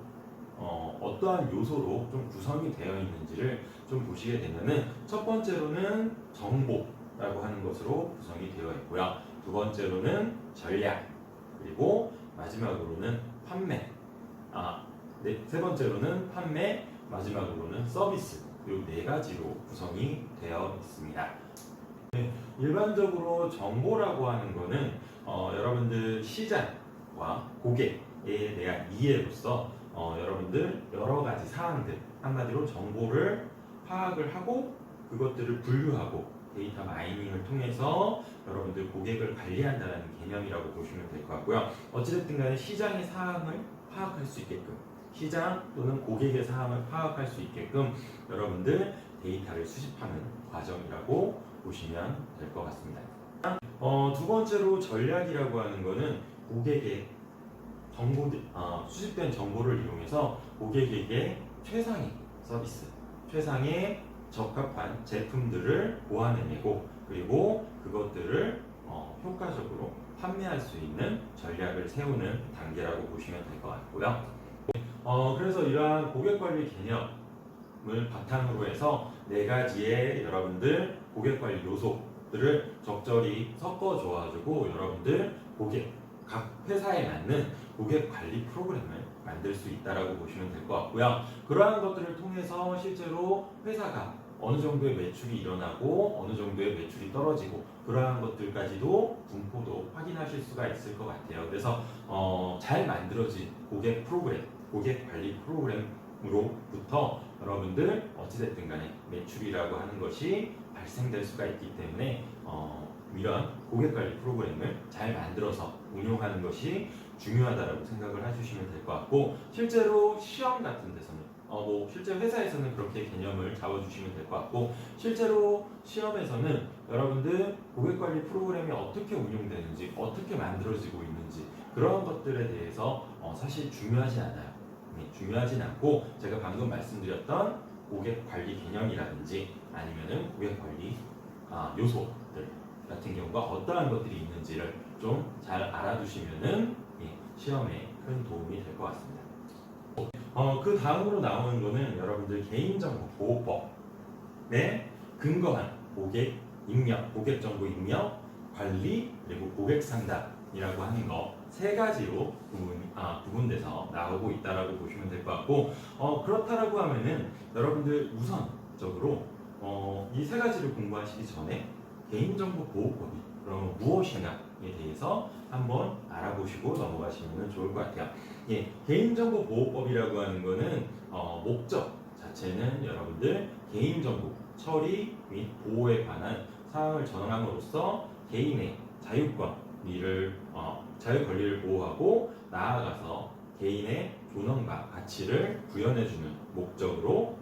어떠한 요소로 좀 구성이 되어 있는지를 좀 보시게 되면은 첫 번째로는 정보라고 하는 것으로 구성이 되어 있고요. 두 번째로는 전략 그리고 마지막으로는 판매 세 번째로는 판매 마지막으로는 서비스 이 네 가지로 구성이 되어 있습니다. 일반적으로 정보라고 하는 거는 여러분들 시장과 고객에 대한 이해로서 여러분들 여러 가지 사항들 한마디로 정보를 파악을 하고 그것들을 분류하고 데이터 마이닝을 통해서 여러분들 고객을 관리한다는 개념이라고 보시면 될 것 같고요. 어찌됐든 간에 시장의 사항을 파악할 수 있게끔 시장 또는 고객의 사항을 파악할 수 있게끔 여러분들 데이터를 수집하는 과정이라고 보시면 될 것 같습니다. 두 번째로 전략이라고 하는 것은 고객의 수집된 정보를 이용해서 고객에게 최상의 서비스, 최상의 적합한 제품들을 보완해내고 그리고 그것들을 효과적으로 판매할 수 있는 전략을 세우는 단계라고 보시면 될 것 같고요. 그래서 이러한 고객관리 개념을 바탕으로 해서 네 가지의 여러분들 고객관리 요소들을 적절히 섞어줘가지고 여러분들 각 회사에 맞는 고객관리 프로그램을 만들 수 있다라고 보시면 될 것 같고요. 그러한 것들을 통해서 실제로 회사가 어느 정도의 매출이 일어나고 어느 정도의 매출이 떨어지고 그러한 것들까지도 분포도 확인하실 수가 있을 것 같아요. 그래서 잘 만들어진 고객 관리 프로그램으로부터 여러분들 어찌됐든 간에 매출이라고 하는 것이 발생될 수가 있기 때문에 이런 고객 관리 프로그램을 잘 만들어서 운용하는 것이 중요하다고 생각을 해주시면 될 것 같고 실제로 시험 같은 데서는 실제 회사에서는 그렇게 개념을 잡아주시면 될 것 같고 실제로 시험에서는 여러분들 고객 관리 프로그램이 어떻게 운용되는지 어떻게 만들어지고 있는지 그런 것들에 대해서 사실 중요하지 않아요. 중요하진 않고 제가 방금 말씀드렸던 고객 관리 개념이라든지 아니면은 고객 관리 요소들 같은 경우가 어떠한 것들이 있는지를 좀 잘 알아두시면은 시험에 큰 도움이 될 것 같습니다. 그 다음으로 나오는 거는 여러분들 개인정보보호법에 근거한 고객 정보 입력, 관리 그리고 고객 상담이라고 하는 거 세 가지로 구분돼서 나오고 있다라고 보시면 될 것 같고 그렇다라고 하면은 여러분들 우선적으로 이 세 가지를 공부하시기 전에 개인정보보호법이 그럼 무엇이냐에 대해서 한번 알아보시고 넘어가시면 좋을 것 같아요. 개인정보보호법이라고 하는 거는 목적 자체는 여러분들 개인정보 처리 및 보호에 관한 사항을 전함으로써 개인의 자유 권리를 보호하고 나아가서 개인의 존엄과 가치를 구현해주는 목적으로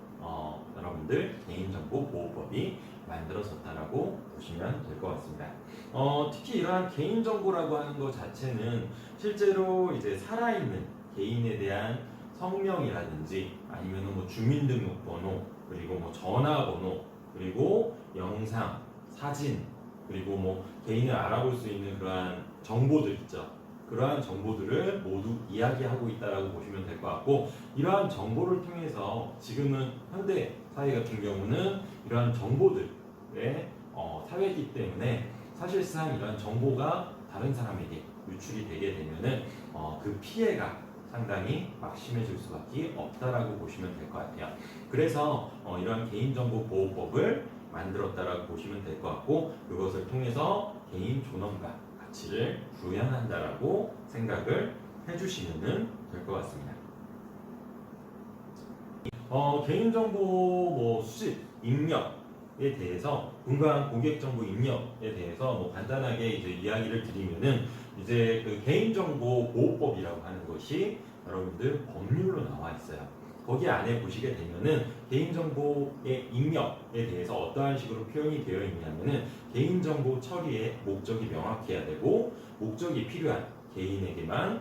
여러분들 개인정보보호법이 만들어졌다라고 보시면 될 것 같습니다. 특히 이러한 개인정보라고 하는 것 자체는 실제로 이제 살아있는 개인에 대한 성명이라든지 아니면 뭐 주민등록번호 그리고 뭐 전화번호 그리고 영상, 사진 그리고 뭐 개인을 알아볼 수 있는 그러한 정보들 있죠. 그러한 정보들을 모두 이야기하고 있다라고 보시면 될 것 같고 이러한 정보를 통해서 지금은 현대 사회 같은 경우는 이러한 정보들의 사회이기 때문에 사실상 이러한 정보가 다른 사람에게 유출이 되게 되면은 그 피해가 상당히 막심해질 수밖에 없다라고 보시면 될 것 같아요. 그래서 이러한 개인정보보호법을 만들었다라고 보시면 될 것 같고 그것을 통해서 개인 존엄과 가치를 구현한다라고 생각을 해주시면 될 것 같습니다. 개인정보 뭐 수집, 입력에 대해서 분간 고객정보 입력에 대해서 뭐 간단하게 이제 이야기를 드리면은 이제 그 개인정보 보호법이라고 하는 것이 여러분들 법률로 나와 있어요. 거기 안에 보시게 되면은 개인정보의 입력에 대해서 어떠한 식으로 표현이 되어 있냐면은 개인정보 처리의 목적이 명확해야 되고 목적이 필요한 개인에게만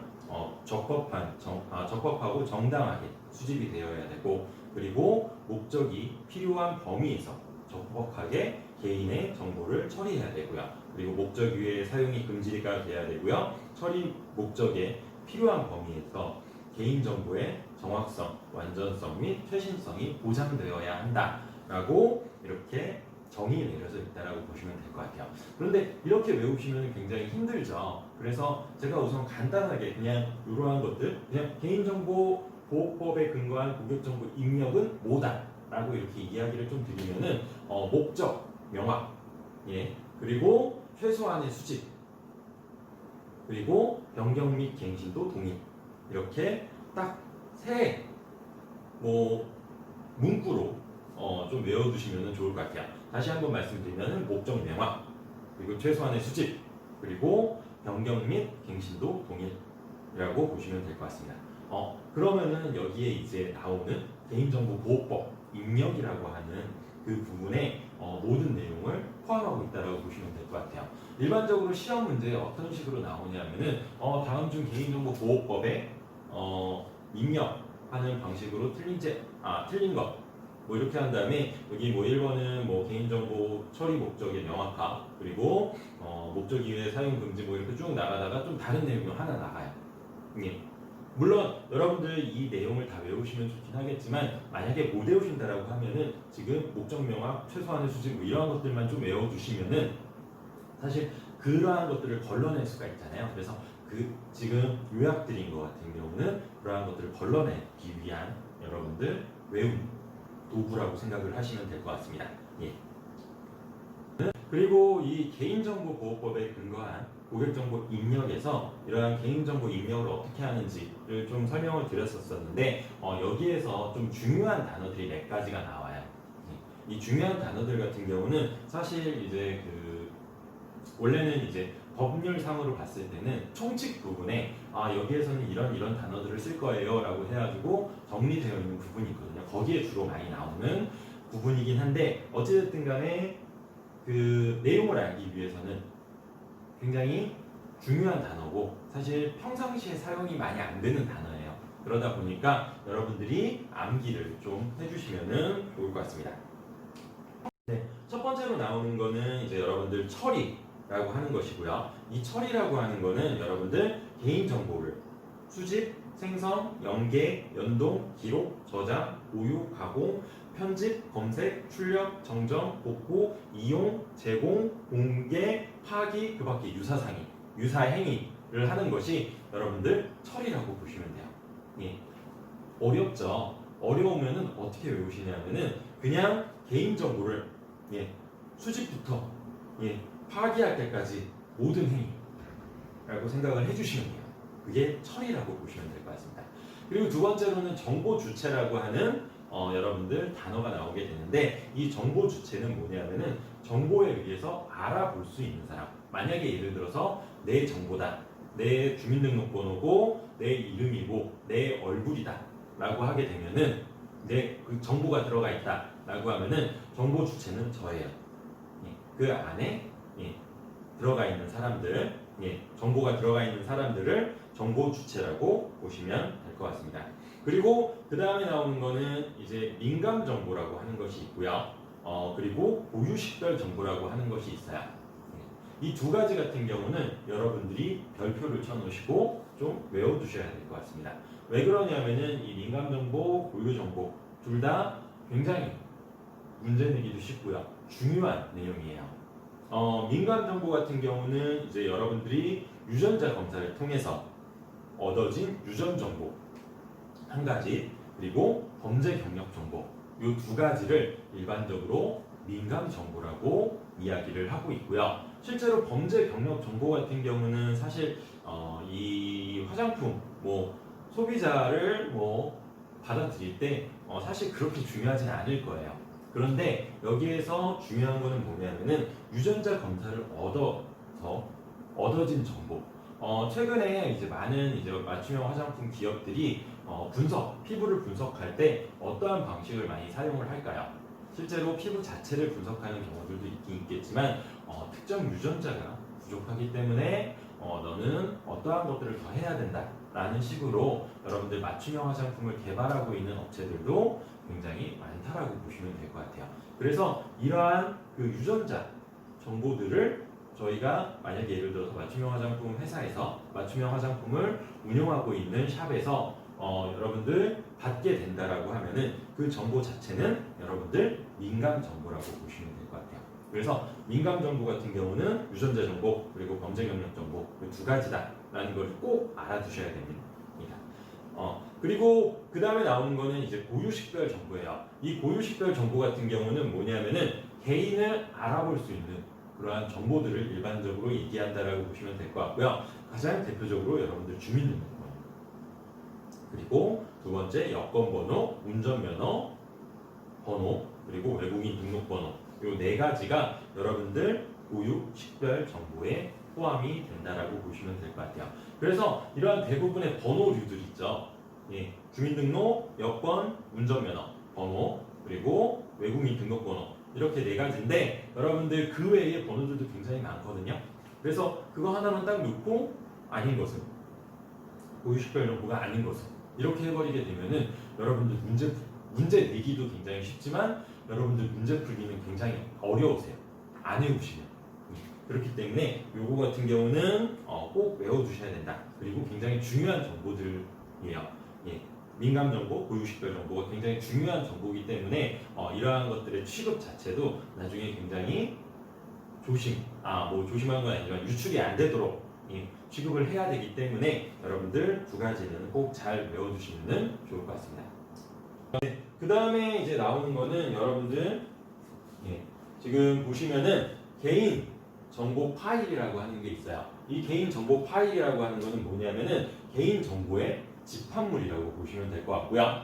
적법하고 정당하게 수집이 되어야 되고 그리고 목적이 필요한 범위에서 적법하게 개인의 정보를 처리해야 되고요. 그리고 목적 외에 사용이 금지가 돼야 되고요. 처리 목적에 필요한 범위에서 개인정보의 정확성, 완전성 및 최신성이 보장되어야 한다라고 이렇게 정의가 내려져 있다라고 보시면 될 것 같아요. 그런데 이렇게 외우시면 굉장히 힘들죠. 그래서 제가 우선 간단하게 그냥 이러한 것들, 그냥 개인정보 보호법에 근거한 고객정보 입력은 뭐다? 라고 이렇게 이야기를 좀 드리면은 목적 명확, 예, 그리고 최소한의 수집, 그리고 변경 및 갱신도 동의 이렇게 딱 세 문구로 좀 외워두시면 좋을 것 같아요. 다시 한번 말씀드리면 목적 명확, 그리고 최소한의 수집, 그리고 변경 및 갱신도 동일이라고 보시면 될 것 같습니다. 그러면은 여기에 이제 나오는 개인정보보호법 입력이라고 하는 그 부분에 모든 내용을 포함하고 있다고 보시면 될 것 같아요. 일반적으로 시험 문제에 어떤 식으로 나오냐면은 다음 중 개인정보보호법에 입력하는 방식으로 틀린 것 뭐 이렇게 한 다음에 여기 뭐 1번은 뭐 개인정보 처리 목적의 명확화 그리고 목적 이외의 사용 금지 뭐 이렇게 쭉 나가다가 좀 다른 내용이 하나 나가요. 예. 물론 여러분들 이 내용을 다 외우시면 좋긴 하겠지만 만약에 못 외우신다라고 하면은 지금 목적 명확, 최소한의 수집 뭐 이러한 것들만 좀 외워두시면은 사실 그러한 것들을 걸러낼 수가 있잖아요. 그래서 지금 요약드린 것 같은 경우는 그러한 것들을 걸러내기 위한 여러분들 외움 도구라고 생각을 하시면 될 것 같습니다. 예. 그리고 이 개인정보보호법에 근거한 고객정보 입력에서 이러한 개인정보 입력을 어떻게 하는지를 좀 설명을 드렸었는데 여기에서 좀 중요한 단어들이 몇 가지가 나와요. 이 중요한 단어들 같은 경우는 사실 이제 원래는 이제 법률상으로 봤을 때는 총칙 부분에 여기에서는 이런 단어들을 쓸 거예요 라고 해가지고 정리되어 있는 부분이 있거든요. 거기에 주로 많이 나오는 부분이긴 한데 어찌됐든 간에 그 내용을 알기 위해서는 굉장히 중요한 단어고 사실 평상시에 사용이 많이 안 되는 단어예요. 그러다 보니까 여러분들이 암기를 좀 해주시면 좋을 것 같습니다. 네, 첫 번째로 나오는 거는 이제 여러분들 처리라고 하는 것이고요. 이 처리라고 하는 거는 여러분들 개인 정보를 수집, 생성, 연계, 연동, 기록, 저장, 보유, 가공, 편집, 검색, 출력, 정정, 복구, 이용, 제공, 공개, 파기, 그 밖에 유사상의, 유사행위를 하는 것이 여러분들 처리라고 보시면 돼요. 예. 어렵죠? 어려우면은 어떻게 외우시냐면은 그냥 개인정보를 수집부터 파기할 때까지 모든 행위라고 생각을 해주시면 돼요. 그게 처리라고 보시면 될 것 같습니다. 그리고 두 번째로는 정보 주체라고 하는 여러분들 단어가 나오게 되는데 이 정보 주체는 뭐냐면은 정보에 의해서 알아볼 수 있는 사람. 만약에 예를 들어서 내 정보다, 내 주민등록번호고, 내 이름이고, 내 얼굴이다 라고 하게 되면은 그 정보가 들어가 있다 라고 하면은 정보 주체는 저예요. 그 안에 들어가 있는 사람들, 정보가 들어가 있는 사람들을 정보 주체라고 보시면 될 것 같습니다. 그리고 그 다음에 나오는 거는 이제 민감 정보라고 하는 것이 있고요. 그리고 고유식별 정보라고 하는 것이 있어요. 이 두 가지 같은 경우는 여러분들이 별표를 쳐놓으시고 좀 외워두셔야 될 것 같습니다. 왜 그러냐면은 이 민감 정보, 고유 정보 둘 다 굉장히 문제 내기도 쉽고요. 중요한 내용이에요. 민감 정보 같은 경우는 이제 여러분들이 유전자 검사를 통해서 얻어진 유전 정보 한 가지, 그리고 범죄 경력 정보 이 두 가지를 일반적으로 민감 정보라고 이야기를 하고 있고요. 실제로 범죄 경력 정보 같은 경우는 사실 이 화장품 소비자를 받아들일 때 사실 그렇게 중요하진 않을 거예요. 그런데 여기에서 중요한 거는 뭐냐면은 유전자 검사를 얻어진 정보. 최근에 이제 많은 이제 맞춤형 화장품 기업들이 피부를 분석할 때 어떠한 방식을 많이 사용을 할까요? 실제로 피부 자체를 분석하는 경우들도 있긴 있겠지만 특정 유전자가 부족하기 때문에 너는 어떠한 것들을 더 해야 된다라는 식으로 여러분들 맞춤형 화장품을 개발하고 있는 업체들도 굉장히 많다라고 보시면 될 것 같아요. 그래서 이러한 그 유전자 정보들을 저희가 만약에 예를 들어서 맞춤형 화장품 회사에서 맞춤형 화장품을 운영하고 있는 샵에서 여러분들 받게 된다라고 하면은 그 정보 자체는 여러분들 민감 정보라고 보시면 될 것 같아요. 그래서 민감 정보 같은 경우는 유전자 정보 그리고 범죄 경력 정보 두 가지다라는 걸 꼭 알아두셔야 됩니다. 그리고 그 다음에 나오는 거는 이제 고유식별 정보예요. 이 고유식별 정보 같은 경우는 뭐냐면은 개인을 알아볼 수 있는 그러한 정보들을 일반적으로 얘기한다라고 보시면 될 것 같고요. 가장 대표적으로 여러분들 주민등록번, 그리고 두 번째 여권번호, 운전면허 번호, 그리고 외국인 등록번호, 이 네 가지가 여러분들 고유 식별 정보에 포함이 된다라고 보시면 될 것 같아요. 그래서 이러한 대부분의 번호류들 있죠. 예, 주민등록, 여권, 운전면허 번호, 그리고 외국인 등록번호, 이렇게 네 가지인데 여러분들 그 외에 번호들도 굉장히 많거든요. 그래서 그거 하나만 딱 놓고 아닌 것은, 고유식별 정보가 아닌 것은 이렇게 해버리게 되면은 여러분들 문제 내기도 굉장히 쉽지만 여러분들 문제 풀기는 굉장히 어려우세요. 안 외우시면. 그렇기 때문에 요거 같은 경우는 꼭 외워두셔야 된다. 그리고 굉장히 중요한 정보들이에요. 예, 민감 정보, 고유식별 정보가 굉장히 중요한 정보이기 때문에 이러한 것들의 취급 자체도 나중에 굉장히 조심한 건 아니지만 유출이 안 되도록 취급을 해야 되기 때문에 여러분들 두 가지는 꼭 잘 외워두시면 좋을 것 같습니다. 그 다음에 이제 나오는 거는 여러분들 지금 보시면은 개인 정보 파일이라고 하는 게 있어요. 이 개인 정보 파일이라고 하는 거는 뭐냐면은 개인 정보의 집합물이라고 보시면 될 것 같고요.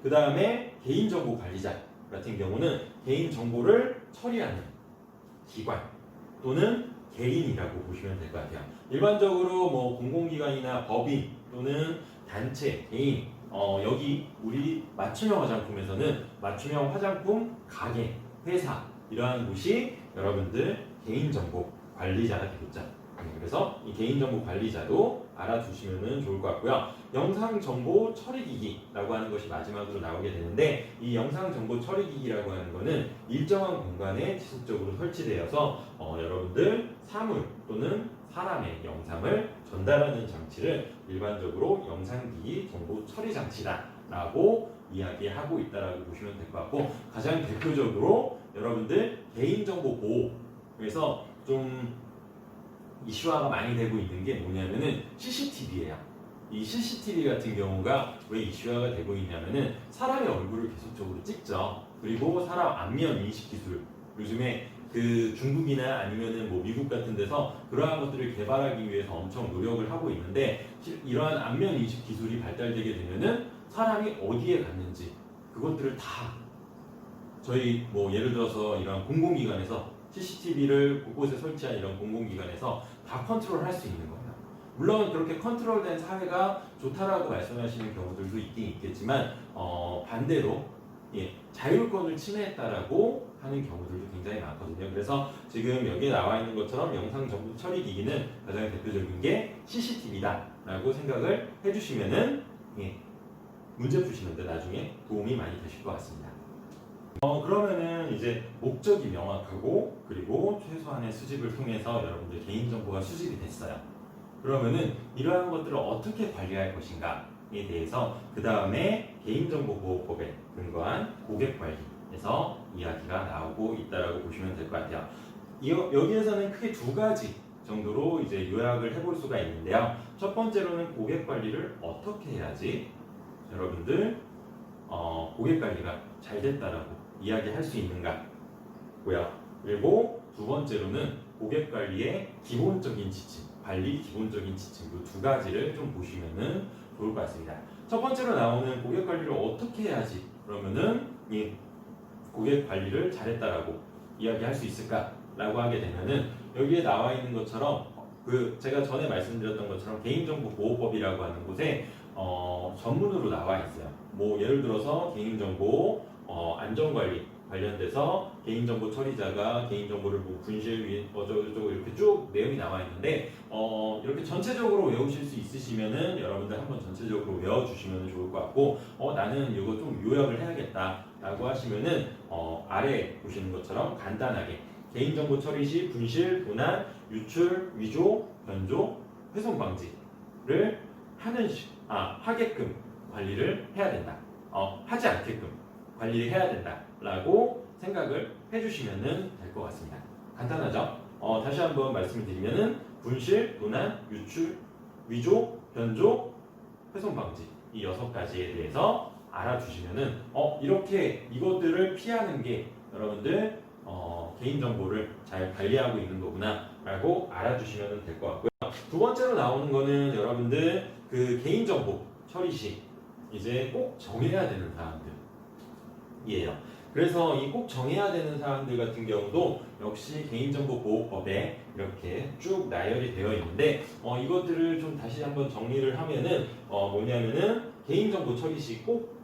그 다음에 개인 정보 관리자 같은 경우는 개인 정보를 처리하는 기관 또는 개인이라고 보시면 될 것 같아요. 일반적으로 뭐 공공기관이나 법인 또는 단체, 개인, 여기 우리 맞춤형 화장품에서는 맞춤형 화장품 가게, 회사 이러한 곳이 여러분들 개인정보 관리자가 되겠죠. 그래서 이 개인정보 관리자도 알아두시면 좋을 것 같고요. 영상정보 처리기기라고 하는 것이 마지막으로 나오게 되는데 이 영상정보 처리기기라고 하는 것은 일정한 공간에 지속적으로 설치되어서 여러분들 사물 또는 사람의 영상을 전달하는 장치를 일반적으로 영상기기 정보 처리 장치다라고 이야기하고 있다라고 보시면 될 것 같고, 가장 대표적으로 여러분들 개인정보 보호에서 좀 이슈화가 많이 되고 있는 게 뭐냐면은 CCTV예요. 이 CCTV 같은 경우가 왜 이슈화가 되고 있냐면은 사람의 얼굴을 계속적으로 찍죠. 그리고 사람 안면 인식 기술, 요즘에 그 중국이나 아니면은 뭐 미국 같은 데서 그러한 것들을 개발하기 위해서 엄청 노력을 하고 있는데, 이러한 안면 인식 기술이 발달되게 되면은 사람이 어디에 갔는지 그것들을 다 저희 뭐 예를 들어서 이런 공공기관에서 CCTV를 곳곳에 설치한 이런 공공기관에서 다 컨트롤할 수 있는 거예요. 물론 그렇게 컨트롤된 사회가 좋다라고 말씀하시는 경우들도 있긴 있겠지만 반대로 자율권을 침해했다라고 하는 경우들도 굉장히 많거든요. 그래서 지금 여기에 나와 있는 것처럼 영상 정보 처리 기기는 가장 대표적인 게 CCTV다라고 생각을 해주시면은 문제 푸시는데 나중에 도움이 많이 되실 것 같습니다. 그러면은 이제 목적이 명확하고 그리고 최소한의 수집을 통해서 여러분들 개인정보가 수집이 됐어요. 그러면은 이러한 것들을 어떻게 관리할 것인가에 대해서 그 다음에 개인정보보호법에 근거한 고객관리에서 이야기가 나오고 있다라고 보시면 될 것 같아요. 여기에서는 크게 두 가지 정도로 이제 요약을 해볼 수가 있는데요. 첫 번째로는 고객관리를 어떻게 해야지 여러분들 고객관리가 잘 됐다라고 이야기할 수 있는가고요. 그리고 두 번째로는 고객관리의 기본적인 지침, 관리 기본적인 지침 그 두 가지를 좀 보시면은 좋을 것 같습니다. 첫 번째로 나오는 고객 관리를 어떻게 해야지 그러면은 이 고객 관리를 잘했다라고 이야기할 수 있을까라고 하게 되면은 여기에 나와 있는 것처럼 그 제가 전에 말씀드렸던 것처럼 개인정보보호법이라고 하는 곳에 전문으로 나와 있어요. 뭐 예를 들어서 개인정보 안전관리 관련돼서 개인정보 처리자가 개인정보를 뭐 분실 어쩌고저쩌고 이렇게 쭉 내용이 나와 있는데 이렇게 전체적으로 외우실 수 있으시면은 여러분들 한번 전체적으로 외워주시면 좋을 것 같고 나는 이거 좀 요약을 해야겠다라고 하시면은 아래 보시는 것처럼 간단하게 개인정보 처리 시 분실, 도난, 유출, 위조, 변조, 훼손 방지를 하게끔 관리를 해야 된다. 하지 않게끔 관리를 해야 된다라고 생각을 해주시면 될 것 같습니다. 간단하죠? 다시 한번 말씀을 드리면은 분실, 도난, 유출, 위조, 변조, 훼손 방지 이 6가지에 대해서 알아주시면은 이렇게 이것들을 피하는 게 여러분들 개인정보를 잘 관리하고 있는 거구나 라고 알아주시면 될 것 같고요. 두 번째로 나오는 거는 여러분들 그 개인정보 처리 시 이제 꼭 정해야 되는 사항들이에요. 그래서 이 꼭 정해야 되는 사항들 같은 경우도 역시 개인정보보호법에 이렇게 쭉 나열이 되어 있는데 이것들을 좀 다시 한번 정리를 하면은 뭐냐면은 개인정보 처리 시 꼭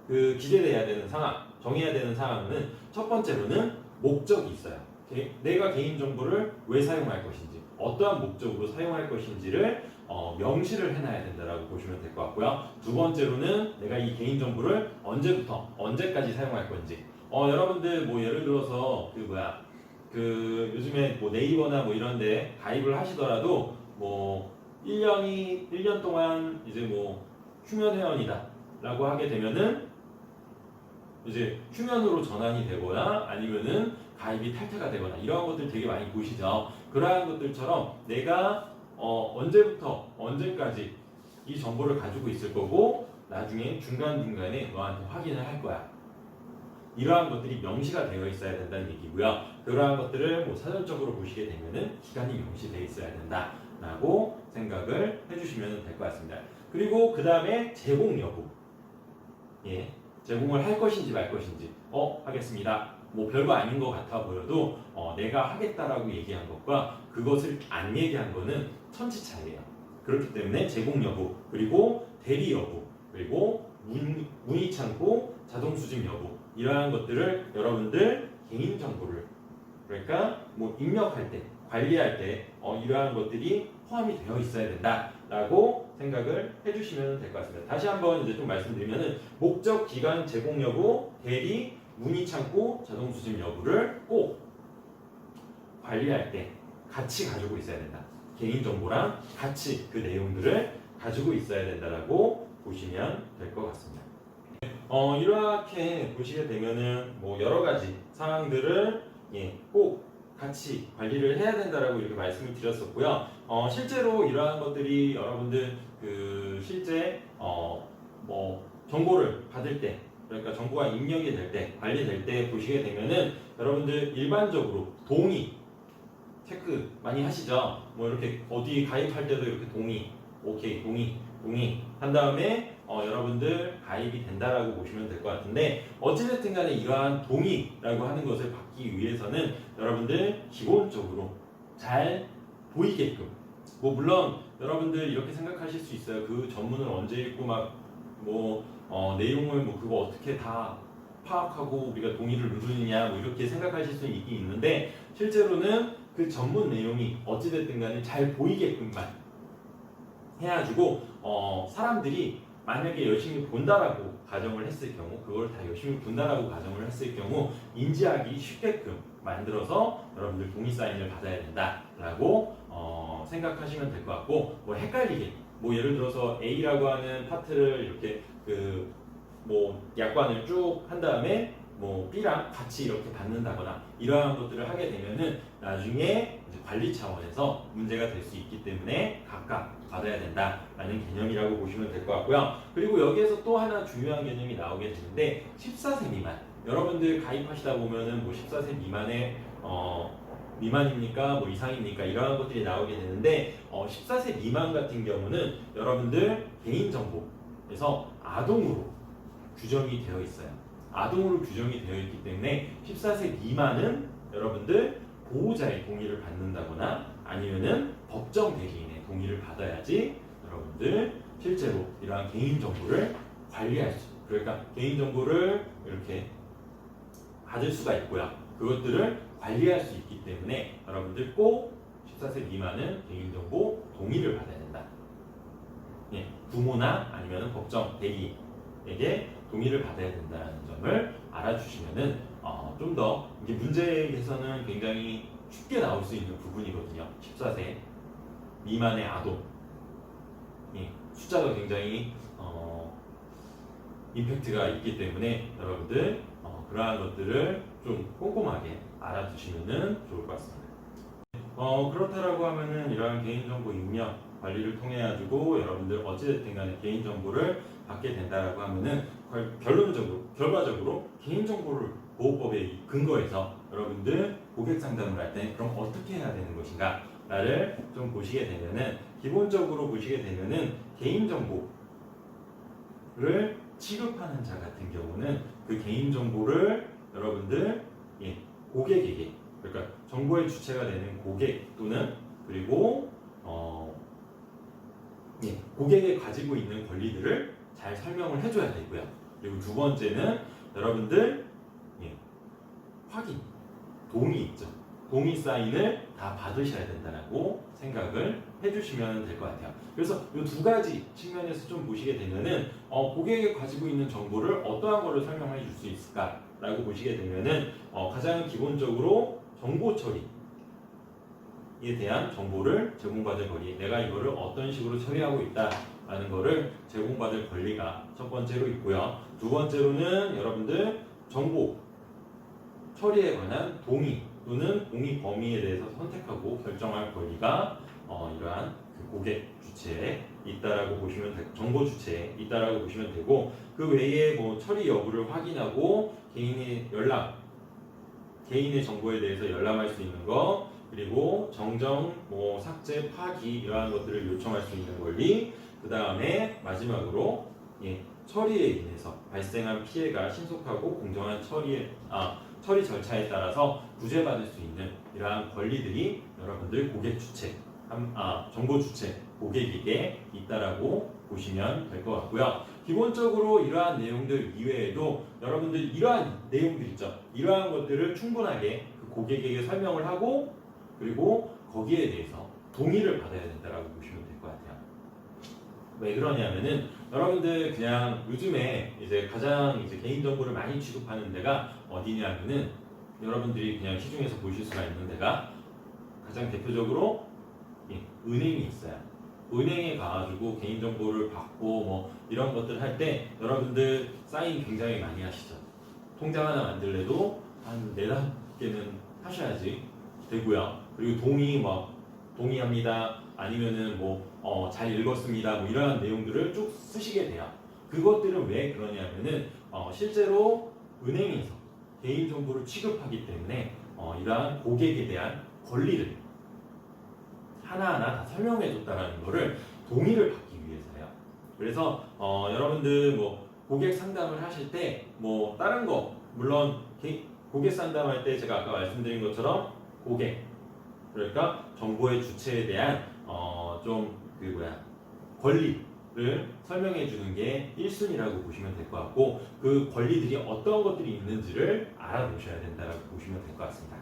그 기재돼야 되는 상황, 정해야 되는 상황은 첫 번째로는 목적이 있어요. 내가 개인정보를 왜 사용할 것인지, 어떠한 목적으로 사용할 것인지를 명시를 해놔야 된다라고 보시면 될 것 같고요. 두 번째로는 내가 이 개인정보를 언제부터 언제까지 사용할 건지. 여러분들 뭐 예를 들어서 그 요즘에 뭐 네이버나 뭐 이런데 가입을 하시더라도 뭐 1년 동안 이제 뭐 휴면 회원이다라고 하게 되면은 이제 휴면으로 전환이 되거나 아니면은 가입이 탈퇴가 되거나 이러한 것들 되게 많이 보시죠. 그러한 것들처럼 내가 언제부터 언제까지 이 정보를 가지고 있을 거고 나중에 중간중간에 너한테 확인을 할 거야. 이러한 것들이 명시가 되어 있어야 된다는 얘기고요. 그러한 것들을 뭐 사전적으로 보시게 되면은 기간이 명시되어 있어야 된다라고 생각을 해주시면 될 것 같습니다. 그리고 그 다음에 제공 여부. 예. 제공을 할 것인지 말 것인지 하겠습니다. 뭐 별거 아닌 것 같아 보여도 내가 하겠다라고 얘기한 것과 그것을 안 얘기한 거는 천지 차이예요. 그렇기 때문에 제공 여부 그리고 대리 여부 그리고 문의 창구 자동 수집 여부 이러한 것들을 여러분들 개인 정보를 그러니까 뭐 입력할 때 관리할 때 이러한 것들이 포함이 되어 있어야 된다라고 생각을 해주시면 될 것 같습니다. 다시 한번 이제 좀 말씀드리면은 목적, 기간, 제공 여부, 대리, 문의 창구, 자동 수집 여부를 꼭 관리할 때 같이 가지고 있어야 된다. 개인 정보랑 같이 그 내용들을 가지고 있어야 된다라고 보시면 될 것 같습니다. 이렇게 보시게 되면은 뭐 여러 가지 사항들을 꼭 같이 관리를 해야 된다라고 이렇게 말씀을 드렸었고요. 실제로 이러한 것들이 여러분들 그 실제 뭐 정보를 받을 때 그러니까 정보가 입력이 될 때 관리될 때 보시게 되면은 여러분들 일반적으로 동의 체크 많이 하시죠. 뭐 이렇게 어디 가입할 때도 이렇게 동의, 오케이 동의 한 다음에 여러분들 가입이 된다라고 보시면 될 것 같은데 어찌됐든 간에 이러한 동의라고 하는 것을 받기 위해서는 여러분들 기본적으로 잘 보이게끔 뭐 물론 여러분들 이렇게 생각하실 수 있어요. 그 전문을 언제 읽고 막 뭐 내용을 뭐 그거 어떻게 다 파악하고 우리가 동의를 누르느냐 뭐 이렇게 생각하실 수 있긴 있는데 실제로는 그 전문 내용이 어찌됐든 간에 잘 보이게끔만 해가지고 사람들이 만약에 열심히 본다라고 가정을 했을 경우 그걸 다 열심히 본다라고 가정을 했을 경우 인지하기 쉽게끔 만들어서 여러분들 동의 사인을 받아야 된다라고 생각하시면 될 것 같고 뭐 헷갈리게 뭐 예를 들어서 A라고 하는 파트를 이렇게 그 뭐 약관을 쭉 한 다음에 뭐 B랑 같이 이렇게 받는다거나 이러한 것들을 하게 되면은 나중에 이제 관리 차원에서 문제가 될 수 있기 때문에 각각 받아야 된다라는 개념이라고 보시면 될 것 같고요. 그리고 여기에서 또 하나 중요한 개념이 나오게 되는데 14세 미만 여러분들 가입하시다 보면은 뭐 14세 미만의 미만입니까? 뭐 이상입니까? 이러한 것들이 나오게 되는데 14세 미만 같은 경우는 여러분들 개인정보에서 아동으로 규정이 되어 있어요. 아동으로 규정이 되어 있기 때문에 14세 미만은 여러분들 보호자의 동의를 받는다거나 아니면은 법정 대리인의 동의를 받아야지 여러분들 실제로 이러한 개인정보를 관리할 수, 그러니까 개인정보를 이렇게 받을 수가 있고요. 그것들을 관리할 수 있기 때문에 여러분들 꼭 14세 미만은 개인정보 동의를 받아야 된다. 예, 부모나 아니면 법정 대리에게 동의를 받아야 된다는 점을 알아주시면은 좀 더 이게 문제에서는 굉장히 쉽게 나올 수 있는 부분이거든요. 14세 미만의 아동 숫자가 굉장히 임팩트가 있기 때문에 여러분들 그러한 것들을 좀 꼼꼼하게 알아두시면 좋을 것 같습니다. 그렇다라고 하면은 이러한 개인정보 입력 관리를 통해 가지고 여러분들 어찌됐든 간에 개인정보를 받게 된다라고 하면은 결과적으로 개인정보를 보호법에 근거해서 여러분들 고객 상담을 할 때 그럼 어떻게 해야 되는 것인가를 좀 보시게 되면은 기본적으로 보시게 되면은 개인정보를 취급하는 자 같은 경우는 그 개인정보를 여러분들 고객에게 그러니까 정보의 주체가 되는 고객 또는 그리고 고객이 가지고 있는 권리들을 잘 설명을 해줘야 되고요. 그리고 두 번째는 여러분들 확인, 동의 있죠. 동의 사인을 다 받으셔야 된다고 생각을 해주시면 될 것 같아요. 그래서 이 두 가지 측면에서 좀 보시게 되면은 고객이 가지고 있는 정보를 어떠한 거를 설명해 줄 수 있을까라고 보시게 되면은 가장 기본적으로 정보 처리에 대한 정보를 제공받을 권리, 내가 이거를 어떤 식으로 처리하고 있다라는 거를 제공받을 권리가 첫 번째로 있고요. 두 번째로는 여러분들 정보 처리에 관한 동의 또는 동의 범위에 대해서 선택하고 결정할 권리가 이러한 그 고객 주체에 있다라고 보시면 정보 주체에 있다라고 보시면 되고 그 외에 뭐 처리 여부를 확인하고 개인의 정보에 대해서 열람할 수 있는 거 그리고 정정, 뭐 삭제, 파기 이러한 것들을 요청할 수 있는 권리 그 다음에 마지막으로 처리에 인해서 발생한 피해가 신속하고 공정한 처리 절차에 따라서 구제받을 수 있는 이러한 권리들이 여러분들 고객 주체, 정보 주체, 고객에게 있다라고 보시면 될 것 같고요. 기본적으로 이러한 내용들 이외에도 여러분들 이러한 내용들 있죠. 이러한 것들을 충분하게 그 고객에게 설명을 하고 그리고 거기에 대해서 동의를 받아야 된다라고 보시면 될 것 같아요. 왜 그러냐면은 여러분들 그냥 요즘에 이제 가장 이제 개인정보를 많이 취급하는 데가 어디냐면은 여러분들이 그냥 시중에서 보실 수가 있는 데가 가장 대표적으로 은행이 있어요. 은행에 가가지고 개인정보를 받고 뭐 이런 것들 할 때 여러분들 사인 굉장히 많이 하시죠. 통장 하나 만들래도 한 4-5개는 하셔야지 되고요. 그리고 동의합니다. 아니면은 잘 읽었습니다. 뭐 이러한 내용들을 쭉 쓰시게 돼요. 그것들은 왜 그러냐면은 실제로 은행에서 개인정보를 취급하기 때문에 이러한 고객에 대한 권리를 하나하나 다 설명해 줬다라는 거를 동의를 받기 위해서요. 그래서 여러분들 뭐 고객 상담을 하실 때 뭐 다른 거 물론 고객 상담할 때 제가 아까 말씀드린 것처럼 고객 그러니까 정보의 주체에 대한 권리를 설명해 주는 게 1순위라고 보시면 될 것 같고 그 권리들이 어떤 것들이 있는지를 알아두셔야 된다고 보시면 될 것 같습니다.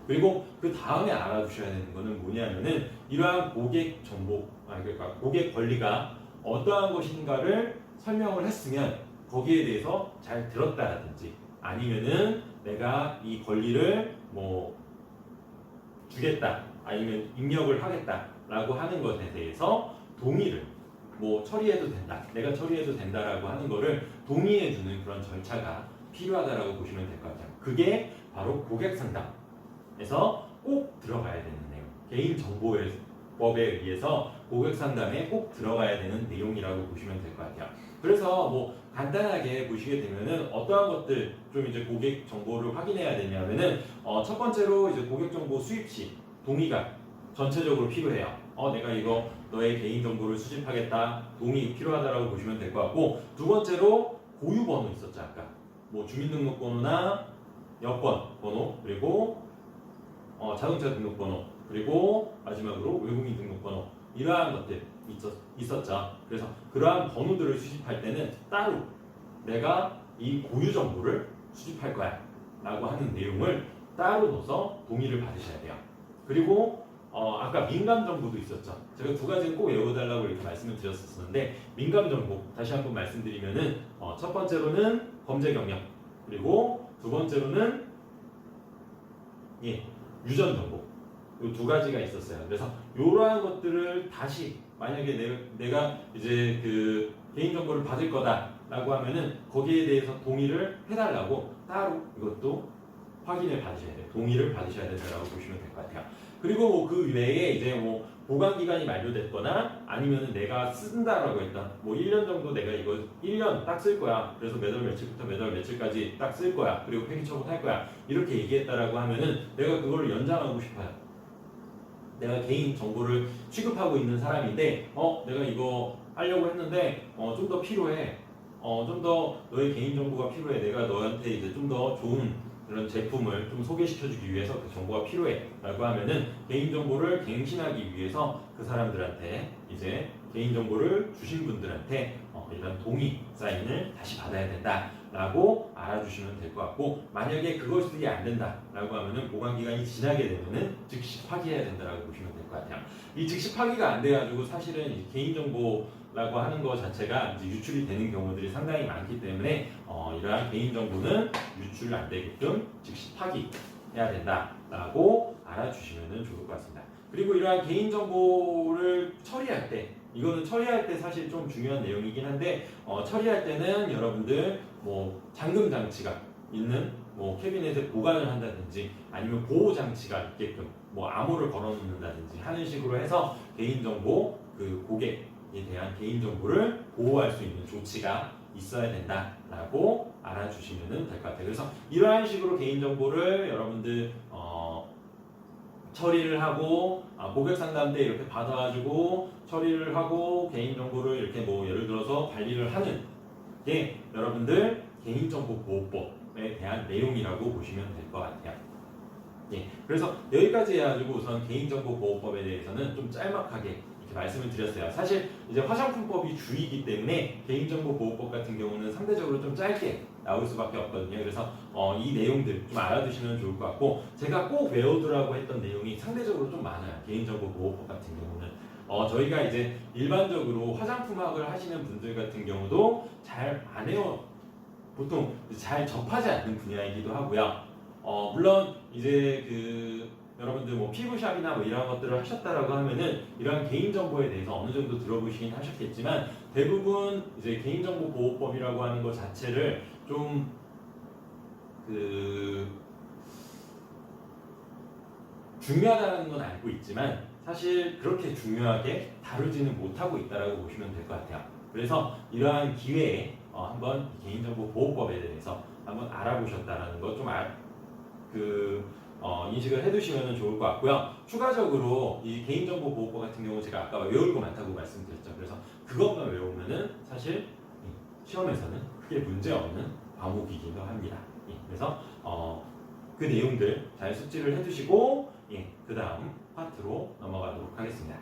그리고 그 다음에 알아두셔야 되는 거는 뭐냐면은 이러한 고객 정보, 그러니까 고객 권리가 어떠한 것인가를 설명을 했으면 거기에 대해서 잘 들었다라든지 아니면은 내가 이 권리를 주겠다 아니면 입력을 하겠다라고 하는 것에 대해서 동의를 처리해도 된다, 내가 처리해도 된다라고 하는 거를 동의해주는 그런 절차가 필요하다라고 보시면 될 것 같아요. 그게 바로 고객 상담에서 꼭 들어가야 되는 내용, 개인 정보에 법에 의해서 고객 상담에 꼭 들어가야 되는 내용이라고 보시면 될 것 같아요. 그래서 뭐 간단하게 보시게 되면은 어떠한 것들 좀 이제 고객 정보를 확인해야 되냐면은 첫 번째로 이제 고객 정보 수입 시 동의가 전체적으로 필요해요. 내가 이거 너의 개인 정보를 수집하겠다 동의 필요하다라고 보시면 될 것 같고, 두 번째로 고유 번호 있었죠 아까. 뭐 주민등록번호나 여권 번호, 그리고 자동차 등록번호, 그리고 마지막으로 외국인 등록번호, 이러한 것들 있었죠. 그래서 그러한 번호들을 수집할 때는 따로 내가 이 고유 정보를 수집할 거야 라고 하는 내용을 따로 넣어서 동의를 받으셔야 돼요. 그리고 아까 민감 정보도 있었죠. 제가 두 가지는 꼭 외워달라고 이렇게 말씀을 드렸었는데, 민감 정보 다시 한번 말씀드리면은 첫 번째로는 범죄 경력, 그리고 두 번째로는 유전 정보, 이 두 가지가 있었어요. 그래서 이러한 것들을 다시 만약에 내가 이제 그 개인 정보를 받을 거다라고 하면은 거기에 대해서 동의를 해달라고 따로 이것도 확인을 받으셔야 돼요. 동의를 받으셔야 된다고 보시면 될 것 같아요. 그리고 뭐 그 외에 이제 뭐 보관 기간이 만료됐거나 아니면은 내가 쓴다라고 했다. 뭐 1년 정도 내가 이거 1년 딱 쓸 거야. 그래서 몇 월 며칠부터 몇 월 며칠까지 딱 쓸 거야. 그리고 폐기 처분할 거야. 이렇게 얘기했다라고 하면은 내가 그걸 연장하고 싶어요. 내가 개인 정보를 취급하고 있는 사람인데 내가 이거 하려고 했는데 좀 더 필요해. 좀 더 너의 개인 정보가 필요해. 내가 너한테 이제 좀 더 좋은 그런 제품을 좀 소개시켜주기 위해서 그 정보가 필요해 라고 하면은 개인정보를 갱신하기 위해서 그 사람들한테 이제 개인정보를 주신 분들한테 이런 동의 사인을 다시 받아야 된다 라고 알아주시면 될 것 같고, 만약에 그것이 안 된다 라고 하면은 보관기간이 지나게 되면은 즉시 파기해야 된다라고 보시면 될 것 같아요. 이 즉시 파기가 안 돼가지고 사실은 개인정보라고 하는 것 자체가 이제 유출이 되는 경우들이 상당히 많기 때문에 이러한 개인정보는 유출 안 되게끔 즉시 파기해야 된다라고 알아주시면 좋을 것 같습니다. 그리고 이러한 개인정보를 처리할 때, 이거는 처리할 때 사실 좀 중요한 내용이긴 한데 처리할 때는 여러분들 뭐 잠금 장치가 있는 뭐 캐비넷에 보관을 한다든지 아니면 보호 장치가 있게끔 뭐 암호를 걸어 놓는다든지 하는 식으로 해서 개인정보, 그 고객에 대한 개인정보를 보호할 수 있는 조치가 있어야 된다라고 알아주시면 될 것 같아요. 그래서 이러한 식으로 개인정보를 여러분들 처리를 하고 고객 상담대 이렇게 받아가지고 처리를 하고 개인정보를 이렇게 뭐 예를 들어서 관리를 하는 게 여러분들 개인정보보호법에 대한 내용이라고 보시면 될 것 같아요. 그래서 여기까지 해가지고 우선 개인정보보호법에 대해서는 좀 짤막하게 이렇게 말씀을 드렸어요. 사실 이제 화장품법이 주이기 때문에 개인정보보호법 같은 경우는 상대적으로 좀 짧게 나올 수밖에 없거든요. 그래서 이 내용들 좀 알아두시면 좋을 것 같고, 제가 꼭 외워두라고 했던 내용이 상대적으로 좀 많아요. 개인정보보호법 같은 경우는 저희가 이제 일반적으로 화장품학을 하시는 분들 같은 경우도 잘 안 해요. 보통 잘 접하지 않는 분야이기도 하고요. 물론 이제 그 여러분들 뭐 피부샵이나 뭐 이런 것들을 하셨다라고 하면은 이러한 개인정보에 대해서 어느 정도 들어보시긴 하셨겠지만, 대부분 이제 개인정보보호법이라고 하는 것 자체를 좀 중요하다는 건 알고 있지만 사실 그렇게 중요하게 다루지는 못하고 있다라고 보시면 될 것 같아요. 그래서 이러한 기회에 한번 개인정보보호법에 대해서 한번 알아보셨다라는 거 좀 인식을 해두시면 좋을 것 같고요. 추가적으로 이 개인정보보호법 같은 경우 제가 아까 외울 거 많다고 말씀드렸죠. 그래서 그것만 외우면은 사실 시험에서는 크게 문제 없는 과목이기도 합니다. 그래서 그 내용들 잘 숙지를 해두시고 그 다음 파트로 넘어가도록 하겠습니다.